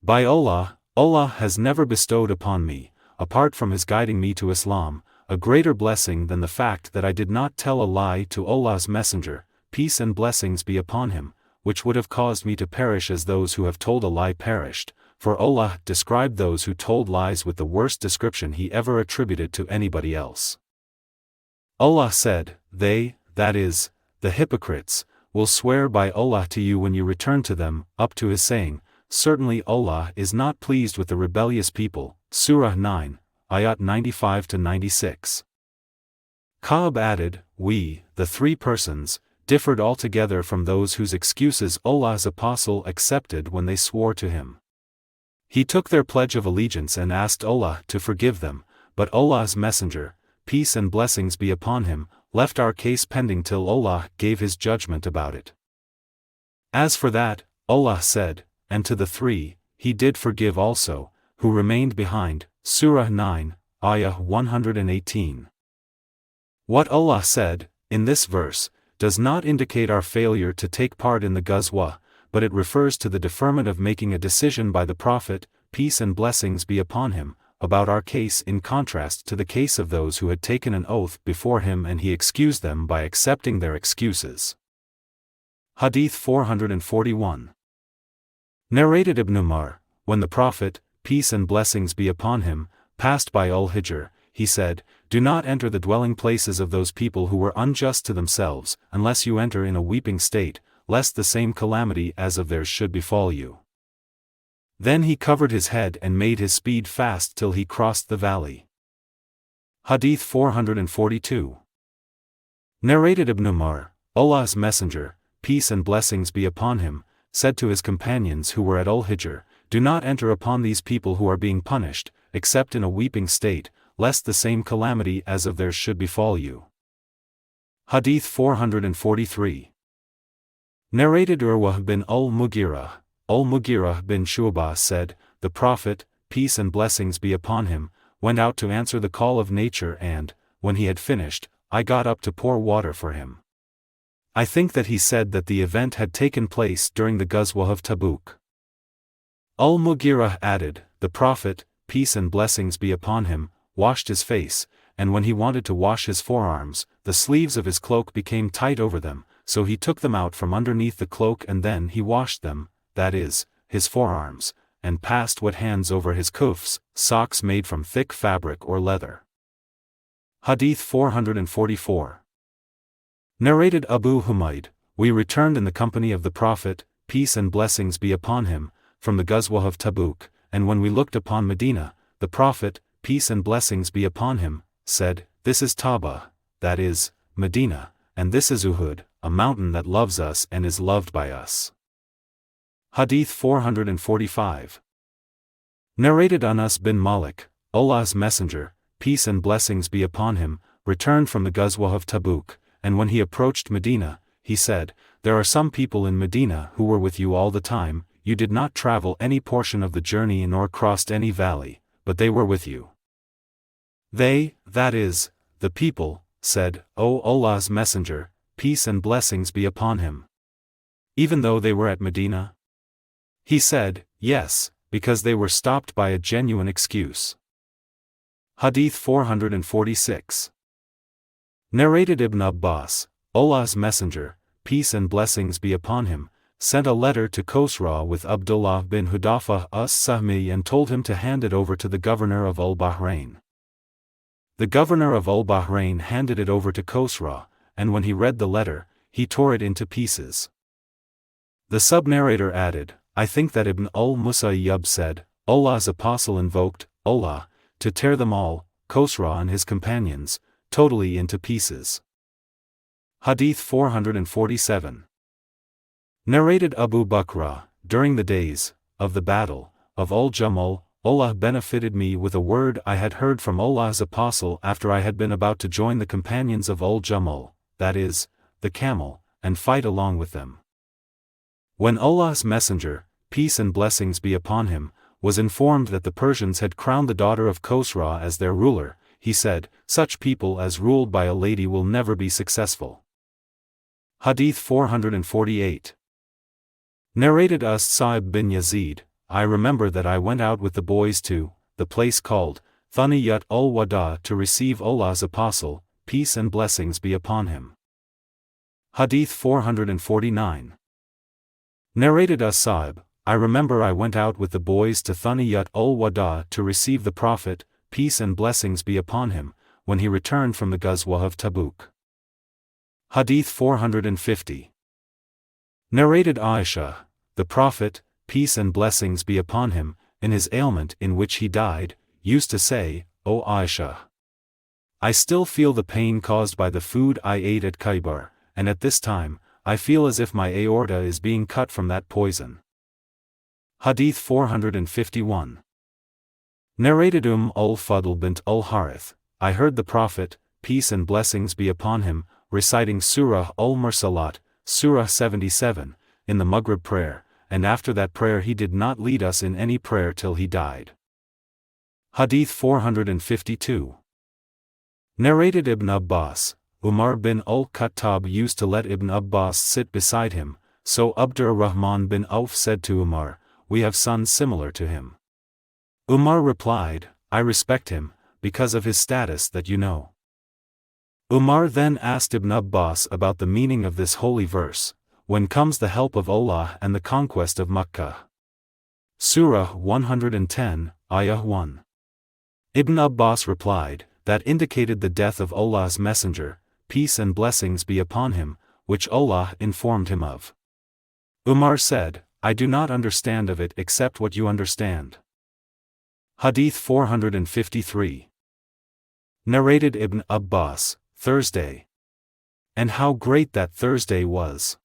By Allah, Allah has never bestowed upon me, apart from his guiding me to Islam, a greater blessing than the fact that I did not tell a lie to Allah's Messenger, peace and blessings be upon him, which would have caused me to perish as those who have told a lie perished, for Allah described those who told lies with the worst description he ever attributed to anybody else. Allah said, "They, that is, the hypocrites, will swear by Allah to you when you return to them," up to his saying, "Certainly Allah is not pleased with the rebellious people." Surah 9, Ayat 95 to 96. Ka'b added, "We, the three persons, differed altogether from those whose excuses Allah's apostle accepted when they swore to him. He took their pledge of allegiance and asked Allah to forgive them, but Allah's Messenger, peace and blessings be upon him, left our case pending till Allah gave his judgment about it. As for that, Allah said, and to the three, he did forgive also, who remained behind." Surah 9, Ayah 118. What Allah said, in this verse, does not indicate our failure to take part in the Ghazwa, but it refers to the deferment of making a decision by the Prophet, peace and blessings be upon him, about our case in contrast to the case of those who had taken an oath before him and he excused them by accepting their excuses. Hadith 441. Narrated Ibn Umar, when the Prophet, peace and blessings be upon him, passed by Al-Hijr, he said, "Do not enter the dwelling places of those people who were unjust to themselves, unless you enter in a weeping state, lest the same calamity as of theirs should befall you." Then he covered his head and made his speed fast till he crossed the valley. Hadith 442. Narrated Ibn Umar, Allah's Messenger, peace and blessings be upon him, said to his companions who were at Al-Hijr, "Do not enter upon these people who are being punished, except in a weeping state, lest the same calamity as of theirs should befall you." Hadith 443. Narrated Urwah bin al-Mughirah, Al-Mughirah bin Shu'bah said, "The Prophet, peace and blessings be upon him, went out to answer the call of nature and, when he had finished, I got up to pour water for him. I think that he said that the event had taken place during the Ghazwa of Tabuk." Al-Mughirah added, "The Prophet, peace and blessings be upon him, washed his face, and when he wanted to wash his forearms, the sleeves of his cloak became tight over them, so he took them out from underneath the cloak and then he washed them, that is, his forearms, and passed wet hands over his kuffs, socks made from thick fabric or leather." Hadith 444. Narrated Abu Humayd, "We returned in the company of the Prophet, peace and blessings be upon him, from the Ghazwa of Tabuk, and when we looked upon Medina, the Prophet, peace and blessings be upon him, said, 'This is Taba, that is, Medina, and this is Uhud, a mountain that loves us and is loved by us.'" Hadith 445. Narrated Anas bin Malik, Allah's Messenger, peace and blessings be upon him, returned from the Ghazwa of Tabuk, and when he approached Medina, he said, "There are some people in Medina who were with you all the time, you did not travel any portion of the journey nor crossed any valley, but they were with you." They, that is, the people, said, "O Allah's Messenger, peace and blessings be upon him." Even though they were at Medina? He said, "Yes, because they were stopped by a genuine excuse." Hadith 446. Narrated Ibn Abbas, Allah's Messenger, peace and blessings be upon him, sent a letter to Khosrau with Abdullah bin Hudafa as-Sahmi and told him to hand it over to the governor of Al-Bahrain. The governor of Al-Bahrain handed it over to Khosrau, and when he read the letter, he tore it into pieces. The sub-narrator added, "I think that Ibn al-Musayyab said, Allah's apostle invoked Allah to tear them all, Khosrau and his companions, totally into pieces." Hadith 447. Narrated Abu Bakr, during the days of the battle of Al-Jamal, Allah benefited me with a word I had heard from Allah's apostle after I had been about to join the companions of Al-Jamal, that is, the camel, and fight along with them. When Allah's messenger, peace and blessings be upon him, was informed that the Persians had crowned the daughter of Khosrau as their ruler, he said, such people as ruled by a lady will never be successful. Hadith 448. Narrated us Sa'ib bin Yazid, I remember that I went out with the boys to the place called Hajjat-ul-Wada to receive Allah's apostle, peace and blessings be upon him. Hadith 449. Narrated us Sa'ib, I remember I went out with the boys to Hajjat-ul-Wada to receive the Prophet, peace and blessings be upon him, when he returned from the Ghazwa of Tabuk. Hadith 450. Narrated Aisha, the Prophet, peace and blessings be upon him, in his ailment in which he died, used to say, O Aisha, I still feel the pain caused by the food I ate at Khaybar, and at this time, I feel as if my aorta is being cut from that poison. Hadith 451. Narrated al-Fadl bint al-Harith, I heard the Prophet, peace and blessings be upon him, reciting Surah al-Mursalat, Surah 77, in the Maghrib prayer, and after that prayer he did not lead us in any prayer till he died. Hadith 452. Narrated Ibn Abbas, Umar bin al-Khattab used to let Ibn Abbas sit beside him, so Abdurrahman bin Auf said to Umar, we have sons similar to him. Umar replied, I respect him, because of his status that you know. Umar then asked Ibn Abbas about the meaning of this holy verse, when comes the help of Allah and the conquest of Makkah. Surah 110, Ayah 1. Ibn Abbas replied, that indicated the death of Allah's messenger, peace and blessings be upon him, which Allah informed him of. Umar said, I do not understand of it except what you understand. Hadith 453. Narrated Ibn Abbas, Thursday. And how great that Thursday was!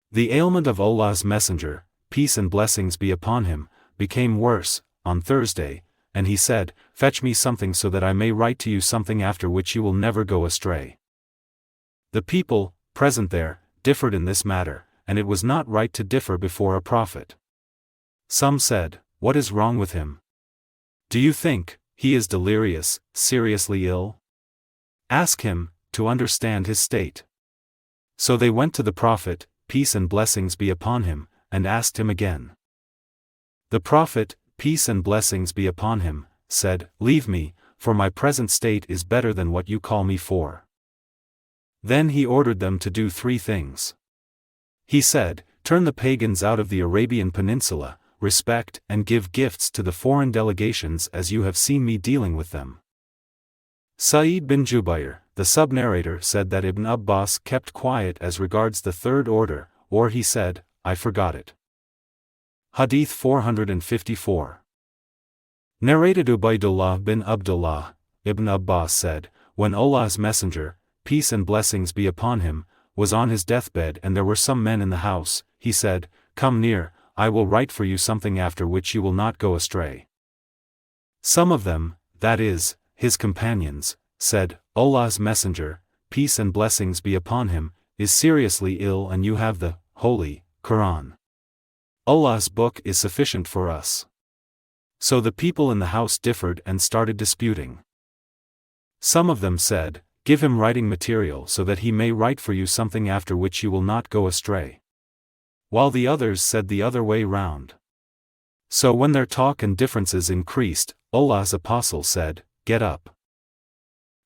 The ailment of Allah's messenger, peace and blessings be upon him, became worse, on Thursday, and he said, fetch me something so that I may write to you something after which you will never go astray. The people, present there, differed in this matter, and it was not right to differ before a prophet. Some said, what is wrong with him? Do you think he is delirious, seriously ill? Ask him, to understand his state. So they went to the Prophet, peace and blessings be upon him, and asked him again. The Prophet, peace and blessings be upon him, said, leave me, for my present state is better than what you call me for. Then he ordered them to do 3 things. He said, turn the pagans out of the Arabian Peninsula, respect and give gifts to the foreign delegations as you have seen me dealing with them. Sa'id bin Jubayr, the sub-narrator, said that Ibn Abbas kept quiet as regards the 3rd order, or he said, I forgot it. Hadith 454. Narrated Ubaydullah bin Abdullāh, Ibn Abbas said, when Allah's messenger, peace and blessings be upon him, was on his deathbed and there were some men in the house, he said, come near, I will write for you something after which you will not go astray. Some of them, that is, his companions, said, Allah's messenger, peace and blessings be upon him, is seriously ill and you have the Holy Quran. Allah's book is sufficient for us. So the people in the house differed and started disputing. Some of them said, give him writing material so that he may write for you something after which you will not go astray. While the others said the other way round. So when their talk and differences increased, Allah's apostle said, get up.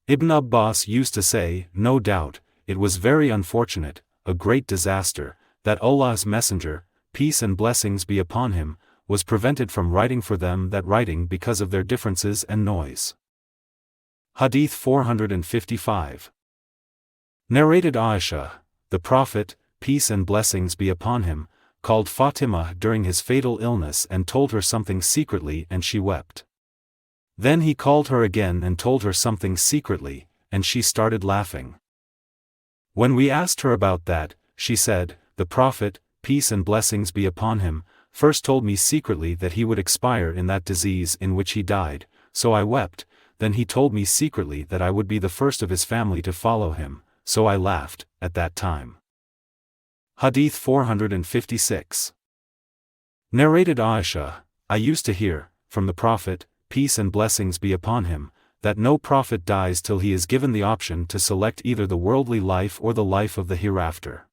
Ibn Abbas used to say, no doubt, it was very unfortunate, a great disaster, that Allah's messenger, peace and blessings be upon him, was prevented from writing for them that writing because of their differences and noise. Hadith 455. Narrated Aisha, the Prophet, peace and blessings be upon him, called Fatima during his fatal illness and told her something secretly and she wept. Then he called her again and told her something secretly, and she started laughing. When we asked her about that, she said, the Prophet, peace and blessings be upon him, first told me secretly that he would expire in that disease in which he died, so I wept. Then he told me secretly that I would be the first of his family to follow him, so I laughed, at that time. Hadith 456. Narrated Aisha, I used to hear, from the Prophet, peace and blessings be upon him, that no prophet dies till he is given the option to select either the worldly life or the life of the hereafter.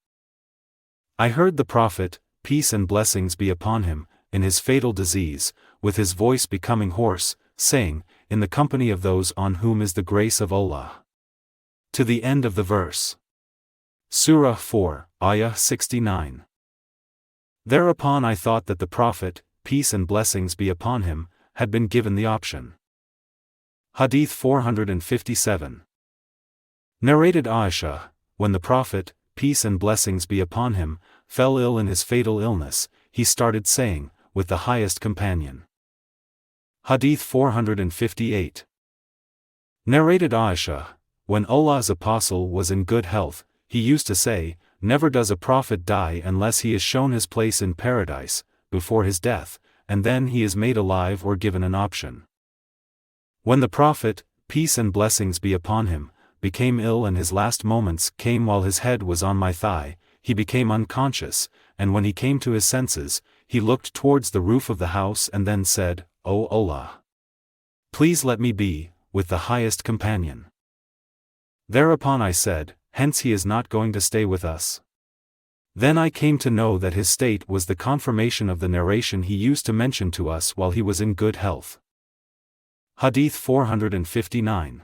I heard the Prophet, peace and blessings be upon him, in his fatal disease, with his voice becoming hoarse, saying, in the company of those on whom is the grace of Allah. To the end of the verse. Surah 4, Ayah 69. Thereupon I thought that the Prophet, peace and blessings be upon him, had been given the option. Hadith 457. Narrated Aisha, when the Prophet, peace and blessings be upon him, fell ill in his fatal illness, he started saying, with the highest companion. Hadith 458. Narrated Aisha, when Allah's apostle was in good health, he used to say, never does a prophet die unless he is shown his place in paradise, before his death, and then he is made alive or given an option. When the Prophet, peace and blessings be upon him, became ill and his last moments came while his head was on my thigh, he became unconscious, and when he came to his senses, he looked towards the roof of the house and then said, O Allah! Please let me be, with the highest companion. Thereupon I said, hence he is not going to stay with us. Then I came to know that his state was the confirmation of the narration he used to mention to us while he was in good health. Hadith 459.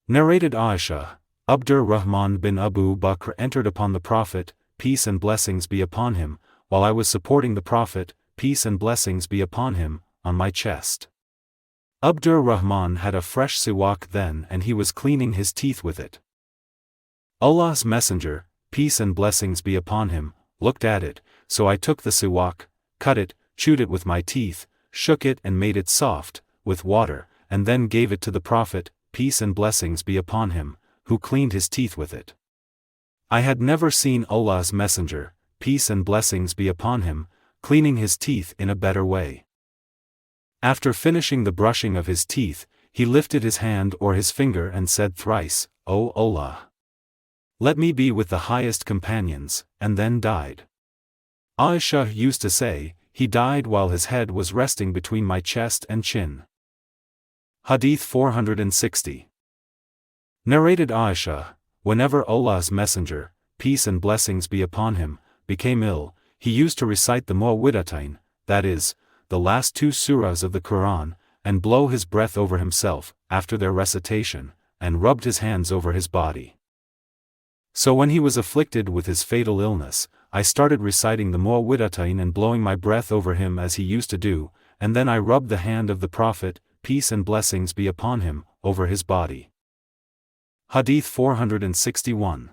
Narrated Aisha, Abdur-Rahman bin Abu Bakr entered upon the Prophet, peace and blessings be upon him, while I was supporting the Prophet, peace and blessings be upon him, on my chest. Abdur-Rahman had a fresh siwak then and he was cleaning his teeth with it. Allah's Messenger, peace and blessings be upon him, looked at it, so I took the siwak, cut it, chewed it with my teeth, shook it and made it soft, with water, and then gave it to the Prophet, peace and blessings be upon him, who cleaned his teeth with it. I had never seen Allah's Messenger, peace and blessings be upon him, cleaning his teeth in a better way. After finishing the brushing of his teeth, he lifted his hand or his finger and said thrice, O Allah! Let me be with the highest companions, and then died. Aisha used to say, he died while his head was resting between my chest and chin. Hadith 460. Narrated Aisha, whenever Allah's Messenger, peace and blessings be upon him, became ill, he used to recite the Mu'awwidhatayn, that is, the last two surahs of the Quran, and blow his breath over himself, after their recitation, and rubbed his hands over his body. So when he was afflicted with his fatal illness, I started reciting the Mu'awwidhatayn and blowing my breath over him as he used to do, and then I rubbed the hand of the Prophet, peace and blessings be upon him, over his body. Hadith 461.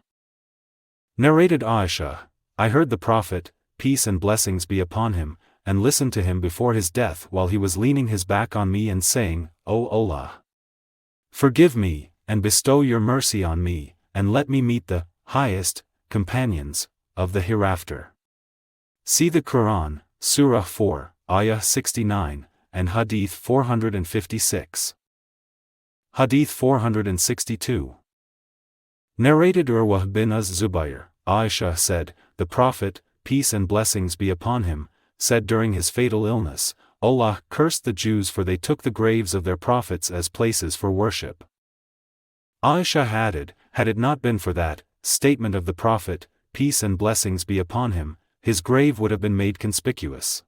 Narrated Aisha, I heard the Prophet, peace and blessings be upon him, and listened to him before his death while he was leaning his back on me and saying, O Allah! Forgive me, and bestow your mercy on me, and let me meet the highest companions of the hereafter. See the Quran, Surah 4, Ayah 69, and Hadith 456. Hadith 462. Narrated Urwah bin az-Zubayr, Aisha said, the Prophet, peace and blessings be upon him, said during his fatal illness, Allah cursed the Jews for they took the graves of their prophets as places for worship. Aisha added, had it not been for that statement of the Prophet, peace and blessings be upon him, his grave would have been made conspicuous.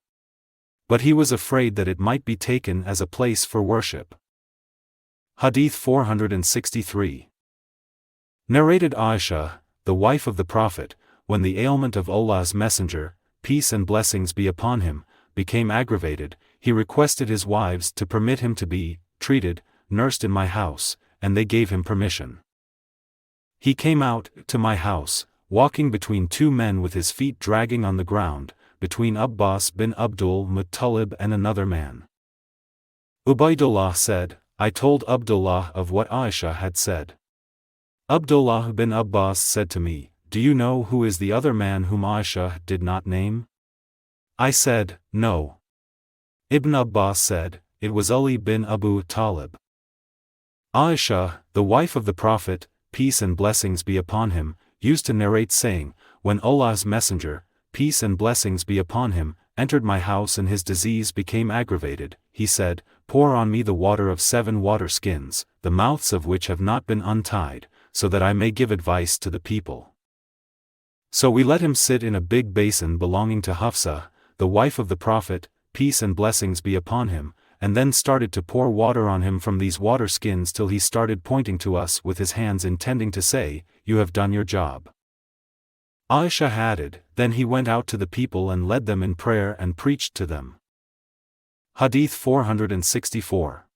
But he was afraid that it might be taken as a place for worship. Hadith 463. Narrated Aisha, the wife of the Prophet, when the ailment of Allah's Messenger, peace and blessings be upon him, became aggravated, he requested his wives to permit him to be treated, nursed in my house, and they gave him permission. He came out to my house, walking between two men with his feet dragging on the ground, between Abbas bin Abdul Muttalib and another man. Ubaydullah said, I told Abdullāh of what Aisha had said. Abdullah bin Abbas said to me, do you know who is the other man whom Aisha did not name? I said, no. Ibn Abbas said, it was Ali bin Abu Talib. Aisha, the wife of the Prophet, peace and blessings be upon him, used to narrate saying, when Allah's Messenger, peace and blessings be upon him, entered my house and his disease became aggravated, he said, pour on me the water of 7 water skins, the mouths of which have not been untied, so that I may give advice to the people. So we let him sit in a big basin belonging to Hafsa, the wife of the Prophet, peace and blessings be upon him, and then started to pour water on him from these water skins till he started pointing to us with his hands intending to say, you have done your job. Aisha added, then he went out to the people and led them in prayer and preached to them. Hadith 464.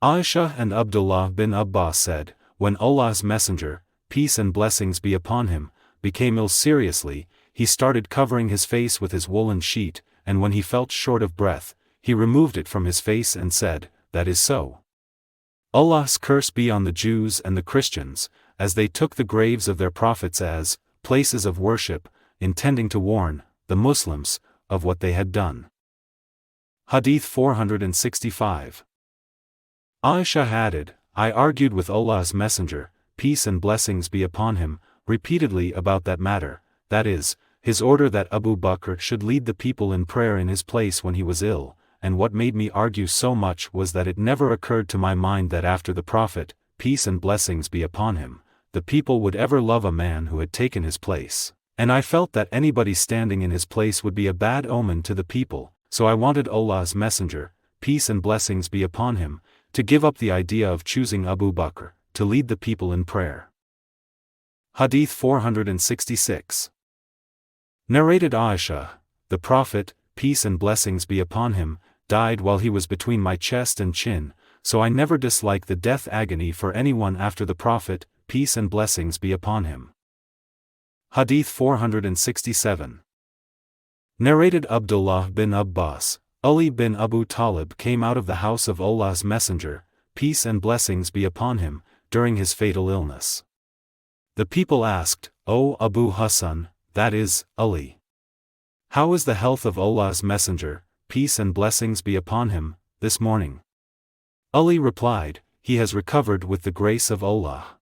Aisha and Abdullah bin Abbas said, when Allah's Messenger, peace and blessings be upon him, became ill seriously, he started covering his face with his woolen sheet, and when he felt short of breath, he removed it from his face and said, that is so. Allah's curse be on the Jews and the Christians, as they took the graves of their prophets as places of worship, intending to warn the Muslims of what they had done. Hadith 465. Aisha added, I argued with Allah's Messenger, peace and blessings be upon him, repeatedly about that matter, that is, his order that Abu Bakr should lead the people in prayer in his place when he was ill, and what made me argue so much was that it never occurred to my mind that after the Prophet, peace and blessings be upon him, the people would ever love a man who had taken his place, and I felt that anybody standing in his place would be a bad omen to the people, so I wanted Allah's Messenger, peace and blessings be upon him, to give up the idea of choosing Abu Bakr to lead the people in prayer. Hadith 466. Narrated Aisha, the Prophet, peace and blessings be upon him, died while he was between my chest and chin, so I never disliked the death agony for anyone after the Prophet, peace and blessings be upon him. Hadith 467. Narrated Abdullah bin Abbas, Ali bin Abu Talib came out of the house of Allah's Messenger, peace and blessings be upon him, during his fatal illness. The people asked, O Abu Hassan, that is, Ali, how is the health of Allah's Messenger, peace and blessings be upon him, this morning? Ali replied, he has recovered with the grace of Allah.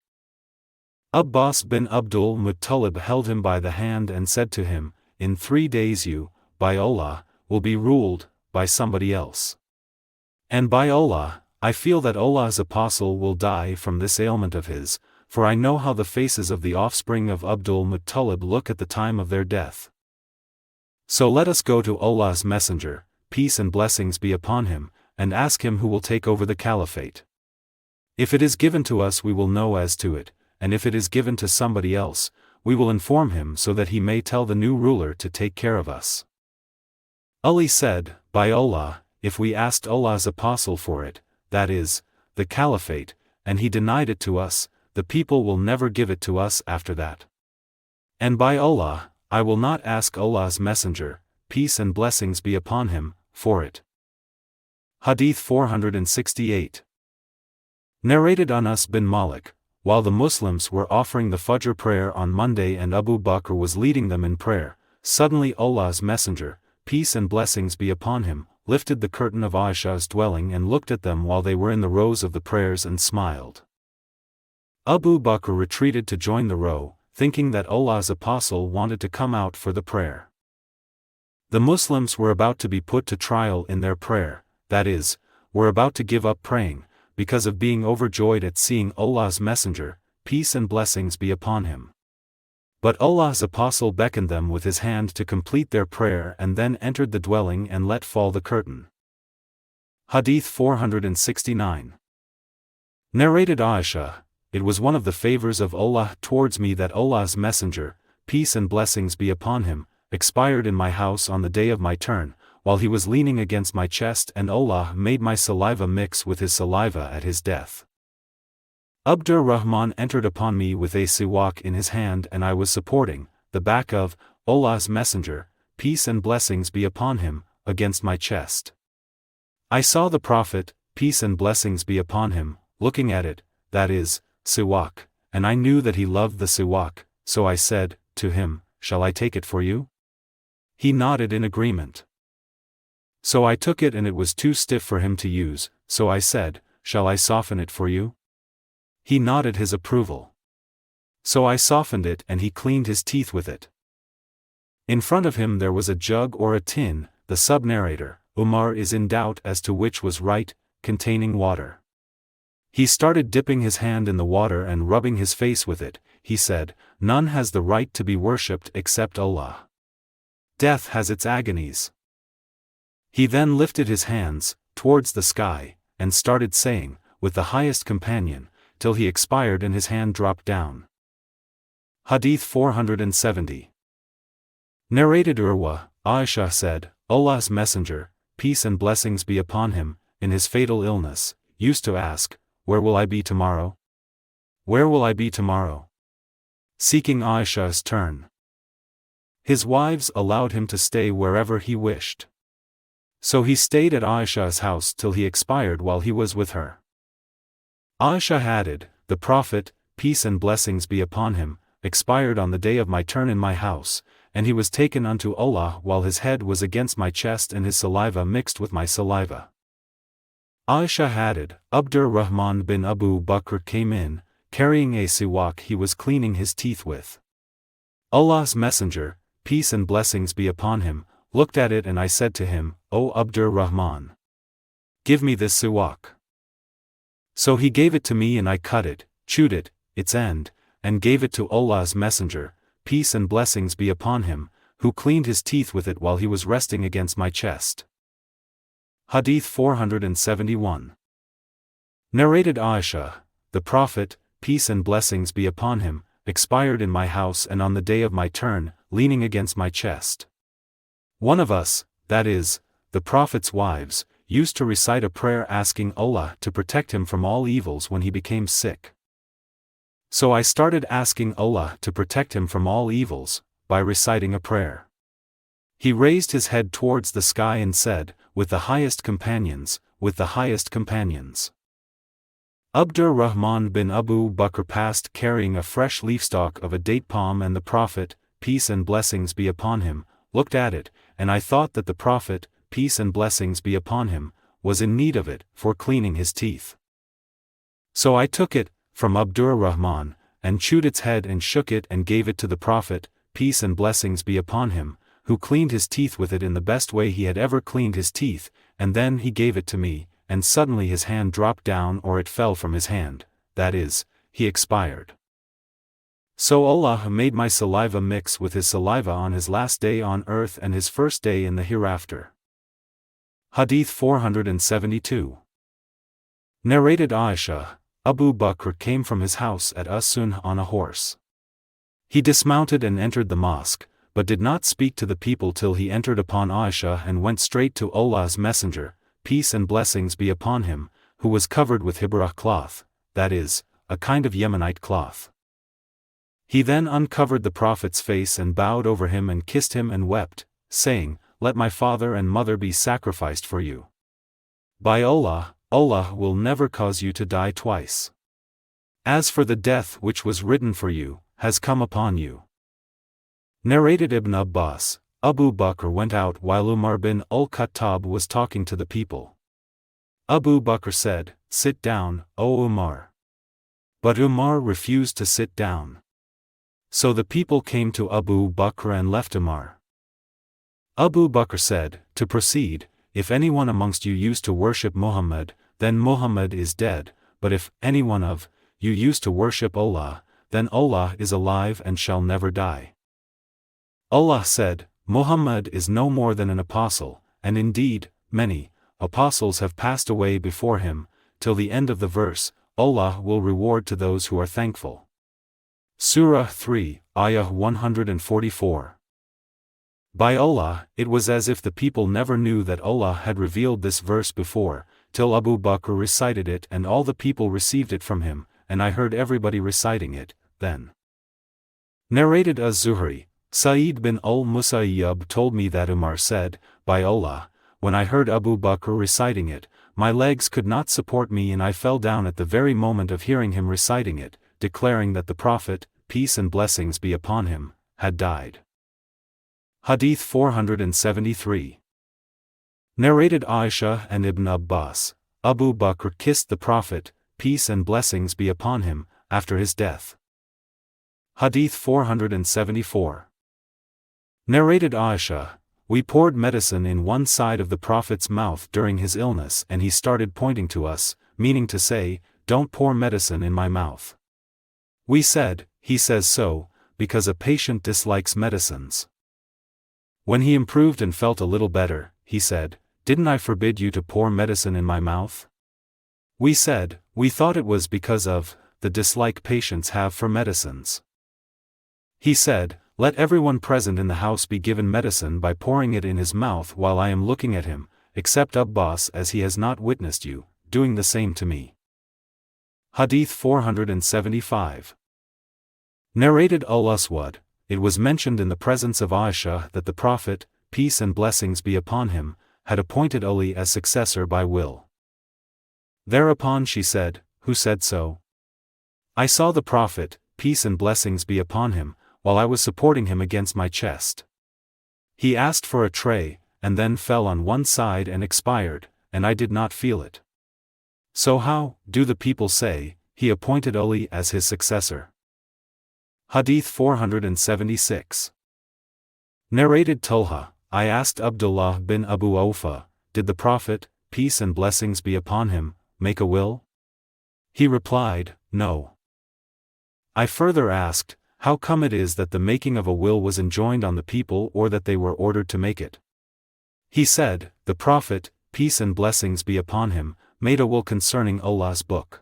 Abbas bin Abdul Muttalib held him by the hand and said to him, in 3 days you, by Allah, will be ruled by somebody else. And by Allah, I feel that Allah's apostle will die from this ailment of his, for I know how the faces of the offspring of Abdul Muttalib look at the time of their death. So let us go to Allah's Messenger, peace and blessings be upon him, and ask him who will take over the caliphate. If it is given to us we will know as to it, and if it is given to somebody else, we will inform him so that he may tell the new ruler to take care of us. Ali said, by Allah, if we asked Allah's apostle for it, that is, the caliphate, and he denied it to us, the people will never give it to us after that. And by Allah, I will not ask Allah's Messenger, peace and blessings be upon him, for it. Hadith 468. Narrated Anas bin Malik, while the Muslims were offering the Fajr prayer on Monday and Abu Bakr was leading them in prayer, suddenly Allah's Messenger, peace and blessings be upon him, lifted the curtain of Aisha's dwelling and looked at them while they were in the rows of the prayers and smiled. Abu Bakr retreated to join the row, thinking that Allah's apostle wanted to come out for the prayer. The Muslims were about to be put to trial in their prayer, that is, were about to give up praying, because of being overjoyed at seeing Allah's Messenger, peace and blessings be upon him. But Allah's apostle beckoned them with his hand to complete their prayer and then entered the dwelling and let fall the curtain. Hadith 469. Narrated Aisha, it was one of the favors of Allah towards me that Allah's Messenger, peace and blessings be upon him, expired in my house on the day of my turn, while he was leaning against my chest and Allah made my saliva mix with his saliva at his death. Abdur-Rahman entered upon me with a siwak in his hand and I was supporting the back of Allah's Messenger, peace and blessings be upon him, against my chest. I saw the Prophet, peace and blessings be upon him, looking at it, that is, siwak, and I knew that he loved the siwak, so I said to him, shall I take it for you? He nodded in agreement. So I took it and it was too stiff for him to use, so I said, "Shall I soften it for you?" He nodded his approval. So I softened it and he cleaned his teeth with it. In front of him there was a jug or a tin, the sub-narrator, Umar is in doubt as to which was right, containing water. He started dipping his hand in the water and rubbing his face with it. He said, "None has the right to be worshipped except Allah. Death has its agonies." He then lifted his hands, towards the sky, and started saying, "With the highest companion," till he expired and his hand dropped down. Hadith 470. Narrated Urwa, Aisha said, Allah's Messenger, peace and blessings be upon him, in his fatal illness, used to ask, "Where will I be tomorrow? Where will I be tomorrow?" Seeking Aisha's turn. His wives allowed him to stay wherever he wished. So he stayed at Aisha's house till he expired while he was with her. Aisha added, "The Prophet, peace and blessings be upon him, expired on the day of my turn in my house, and he was taken unto Allah while his head was against my chest and his saliva mixed with my saliva." Aisha added, Abdur-Rahman bin Abu Bakr came in, carrying a siwak he was cleaning his teeth with. Allah's Messenger, peace and blessings be upon him, looked at it and I said to him, "O Abdur-Rahman, give me this siwak." So he gave it to me and I cut it, chewed it, its end, and gave it to Allah's Messenger, peace and blessings be upon him, who cleaned his teeth with it while he was resting against my chest. Hadith 471. Narrated Aisha, the Prophet, peace and blessings be upon him, expired in my house and on the day of my turn, leaning against my chest. One of us, that is, the Prophet's wives, used to recite a prayer asking Allah to protect him from all evils when he became sick. So I started asking Allah to protect him from all evils, by reciting a prayer. He raised his head towards the sky and said, "With the highest companions, with the highest companions." Abdur-Rahman bin Abu Bakr passed carrying a fresh leafstalk of a date palm and the Prophet, peace and blessings be upon him, looked at it, and I thought that the Prophet, peace and blessings be upon him, was in need of it, for cleaning his teeth. So I took it, from Abdur-Rahman, and chewed its head and shook it and gave it to the Prophet, peace and blessings be upon him, who cleaned his teeth with it in the best way he had ever cleaned his teeth, and then he gave it to me, and suddenly his hand dropped down or it fell from his hand, that is, he expired. So Allah made my saliva mix with his saliva on his last day on earth and his first day in the hereafter. Hadith 472. Narrated Aisha, Abu Bakr came from his house at As-Sunnah on a horse. He dismounted and entered the mosque, but did not speak to the people till he entered upon Aisha and went straight to Allah's Messenger, peace and blessings be upon him, who was covered with hibrah cloth, that is, a kind of Yemenite cloth. He then uncovered the Prophet's face and bowed over him and kissed him and wept, saying, "Let my father and mother be sacrificed for you. By Allah, Allah will never cause you to die twice. As for the death which was written for you, has come upon you." Narrated Ibn Abbas, Abu Bakr went out while Umar bin al-Khattab was talking to the people. Abu Bakr said, "Sit down, O Umar." But Umar refused to sit down. So the people came to Abu Bakr and left Umar. Abu Bakr said, "To proceed, if anyone amongst you used to worship Muhammad, then Muhammad is dead, but if anyone of you used to worship Allah, then Allah is alive and shall never die." Allah said, "Muhammad is no more than an apostle, and indeed, many apostles have passed away before him," till the end of the verse. Allah will reward to those who are thankful. Surah 3, Ayah 144. By Allah, it was as if the people never knew that Allah had revealed this verse before, till Abu Bakr recited it and all the people received it from him, and I heard everybody reciting it, then. Narrated Az-Zuhri, Sa'id bin al-Musayyab told me that Umar said, "By Allah, when I heard Abu Bakr reciting it, my legs could not support me and I fell down at the very moment of hearing him reciting it, declaring that the Prophet, peace and blessings be upon him, had died." Hadith 473. Narrated Aisha and Ibn Abbas, Abu Bakr kissed the Prophet, peace and blessings be upon him, after his death. Hadith 474. Narrated Aisha, we poured medicine in one side of the Prophet's mouth during his illness and he started pointing to us, meaning to say, don't pour medicine in my mouth. We said, he says so, because a patient dislikes medicines. When he improved and felt a little better, he said, didn't I forbid you to pour medicine in my mouth? We said, we thought it was because of the dislike patients have for medicines. He said, let everyone present in the house be given medicine by pouring it in his mouth while I am looking at him, except Abbas, as he has not witnessed you doing the same to me. Hadith 475. Narrated Al-Aswad, it was mentioned in the presence of Aisha that the Prophet, peace and blessings be upon him, had appointed Ali as successor by will. Thereupon she said, who said so? I saw the Prophet, peace and blessings be upon him, while I was supporting him against my chest. He asked for a tray, and then fell on one side and expired, and I did not feel it. So how, do the people say, he appointed Ali as his successor? Hadith 476. Narrated Talha, I asked Abdullāh bin Abu Awfa, did the Prophet, peace and blessings be upon him, make a will? He replied, no. I further asked, how come it is that the making of a will was enjoined on the people or that they were ordered to make it? He said, the Prophet, peace and blessings be upon him, made a will concerning Allah's book.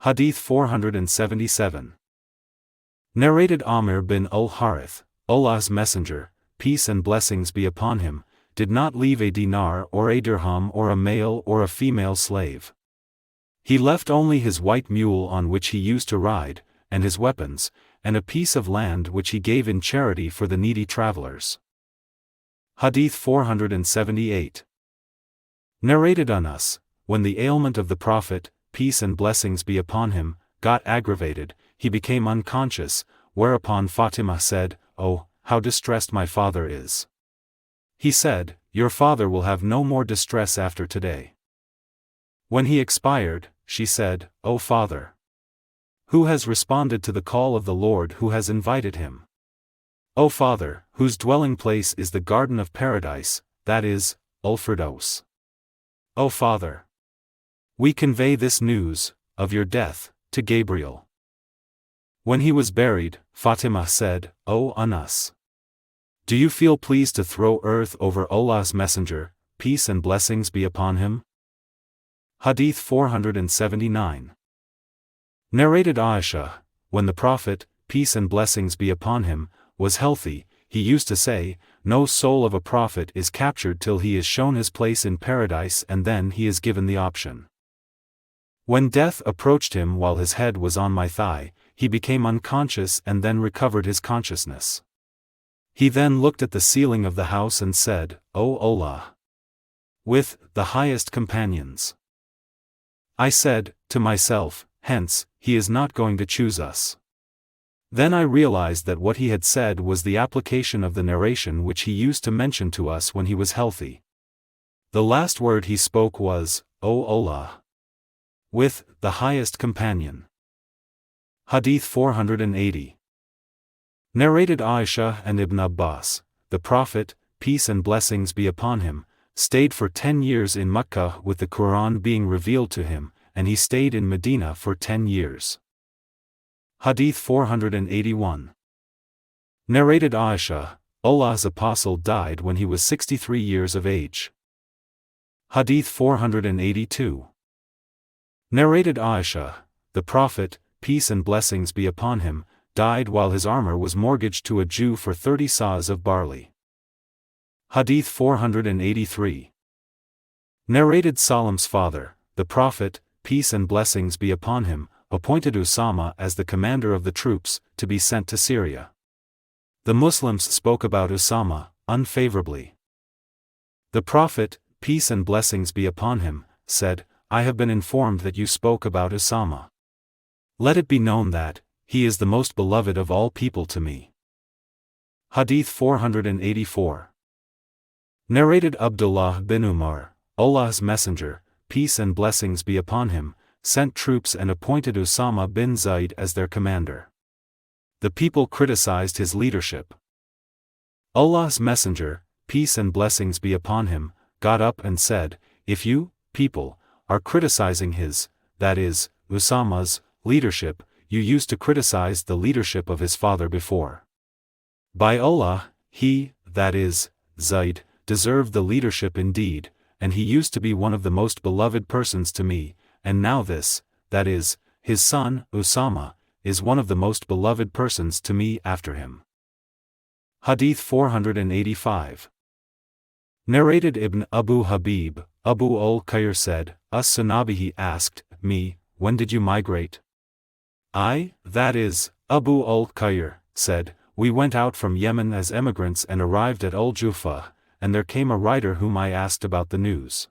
Hadith 477. Narrated Amr bin al-Harith, Allah's Messenger, peace and blessings be upon him, did not leave a dinar or a dirham or a male or a female slave. He left only his white mule on which he used to ride, and his weapons, and a piece of land which he gave in charity for the needy travelers. Hadith 478. Narrated Anas, when the ailment of the Prophet, peace and blessings be upon him, got aggravated, he became unconscious, whereupon Fatima said, oh, how distressed my father is. He said, your father will have no more distress after today. When he expired, she said, O father, who has responded to the call of the Lord who has invited him? O Father, whose dwelling place is the garden of paradise, that is, Al-Firdaus. O Father, we convey this news, of your death, to Gabriel. When he was buried, Fatima said, O Anas, do you feel pleased to throw earth over Allah's Messenger, peace and blessings be upon him? Hadith 479. Narrated Aisha, when the Prophet, peace and blessings be upon him, was healthy, he used to say, no soul of a prophet is captured till he is shown his place in paradise and then he is given the option. When death approached him while his head was on my thigh, he became unconscious and then recovered his consciousness. He then looked at the ceiling of the house and said, O Allah, with the highest companions. I said, to myself, hence, he is not going to choose us. Then I realized that what he had said was the application of the narration which he used to mention to us when he was healthy. The last word he spoke was, O Allah, with the highest companion. Hadith 480. Narrated Aisha and Ibn Abbas, the Prophet, peace and blessings be upon him, stayed for 10 years in Mecca with the Quran being revealed to him, and he stayed in Medina for 10 years. Hadith 481. Narrated Aisha, Allah's Apostle died when he was 63 years of age. Hadith 482. Narrated Aisha, the Prophet, peace and blessings be upon him, died while his armor was mortgaged to a Jew for 30 sahs of barley. Hadith 483. Narrated Salam's father, the Prophet, peace and blessings be upon him, appointed Usama as the commander of the troops, to be sent to Syria. The Muslims spoke about Usama, unfavorably. The Prophet, peace and blessings be upon him, said, I have been informed that you spoke about Usama. Let it be known that, he is the most beloved of all people to me. Hadith 484. Narrated Abdullāh bin Umar, Allah's Messenger, peace and blessings be upon him, sent troops and appointed Usama bin Zaid as their commander. The people criticized his leadership. Allah's Messenger, peace and blessings be upon him, got up and said, "If you, people, are criticizing his, that is, Usama's, leadership, you used to criticize the leadership of his father before. By Allah, he, that is, Zaid, deserved the leadership indeed, and he used to be one of the most beloved persons to me, and now this, that is, his son, Usama, is one of the most beloved persons to me after him." Hadith 485. Narrated Ibn Abu Habib, Abu al-Khair said, As-Sunabihi asked me, "When did you migrate?" I, that is, Abu al-Khair, said, "We went out from Yemen as emigrants and arrived at Al-Jufa, and there came a writer whom I asked about the news.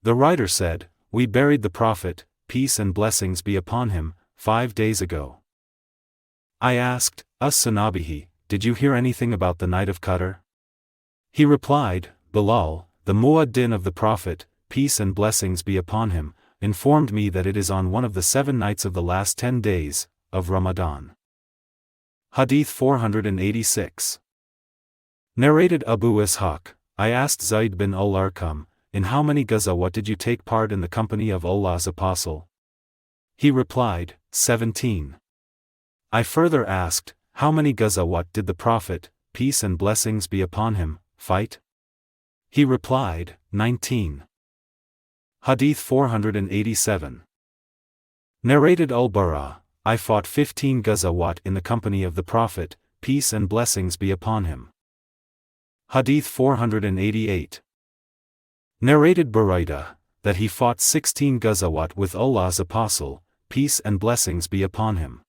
The writer said, 'We buried the Prophet, peace and blessings be upon him, 5 days ago.' I asked, As-Sunabihi, did you hear anything about the night of Qadr? He replied, Bilal, the Muaddin of the Prophet, peace and blessings be upon him, informed me that it is on one of the 7 nights of the last 10 days, of Ramadan." Hadith 486. Narrated Abu Ishaq, I asked Zayd bin al-Arqam, "In how many Ghazawat did you take part in the company of Allah's Apostle?" He replied, 17. I further asked, "How many Ghazawat did the Prophet, peace and blessings be upon him, fight?" He replied, 19. Hadith 487. Narrated Al-Barā, I fought 15 Ghazawat in the company of the Prophet, peace and blessings be upon him. Hadith 488. Narrated Buraidah, that he fought 16 Ghazawat with Allah's Apostle, peace and blessings be upon him.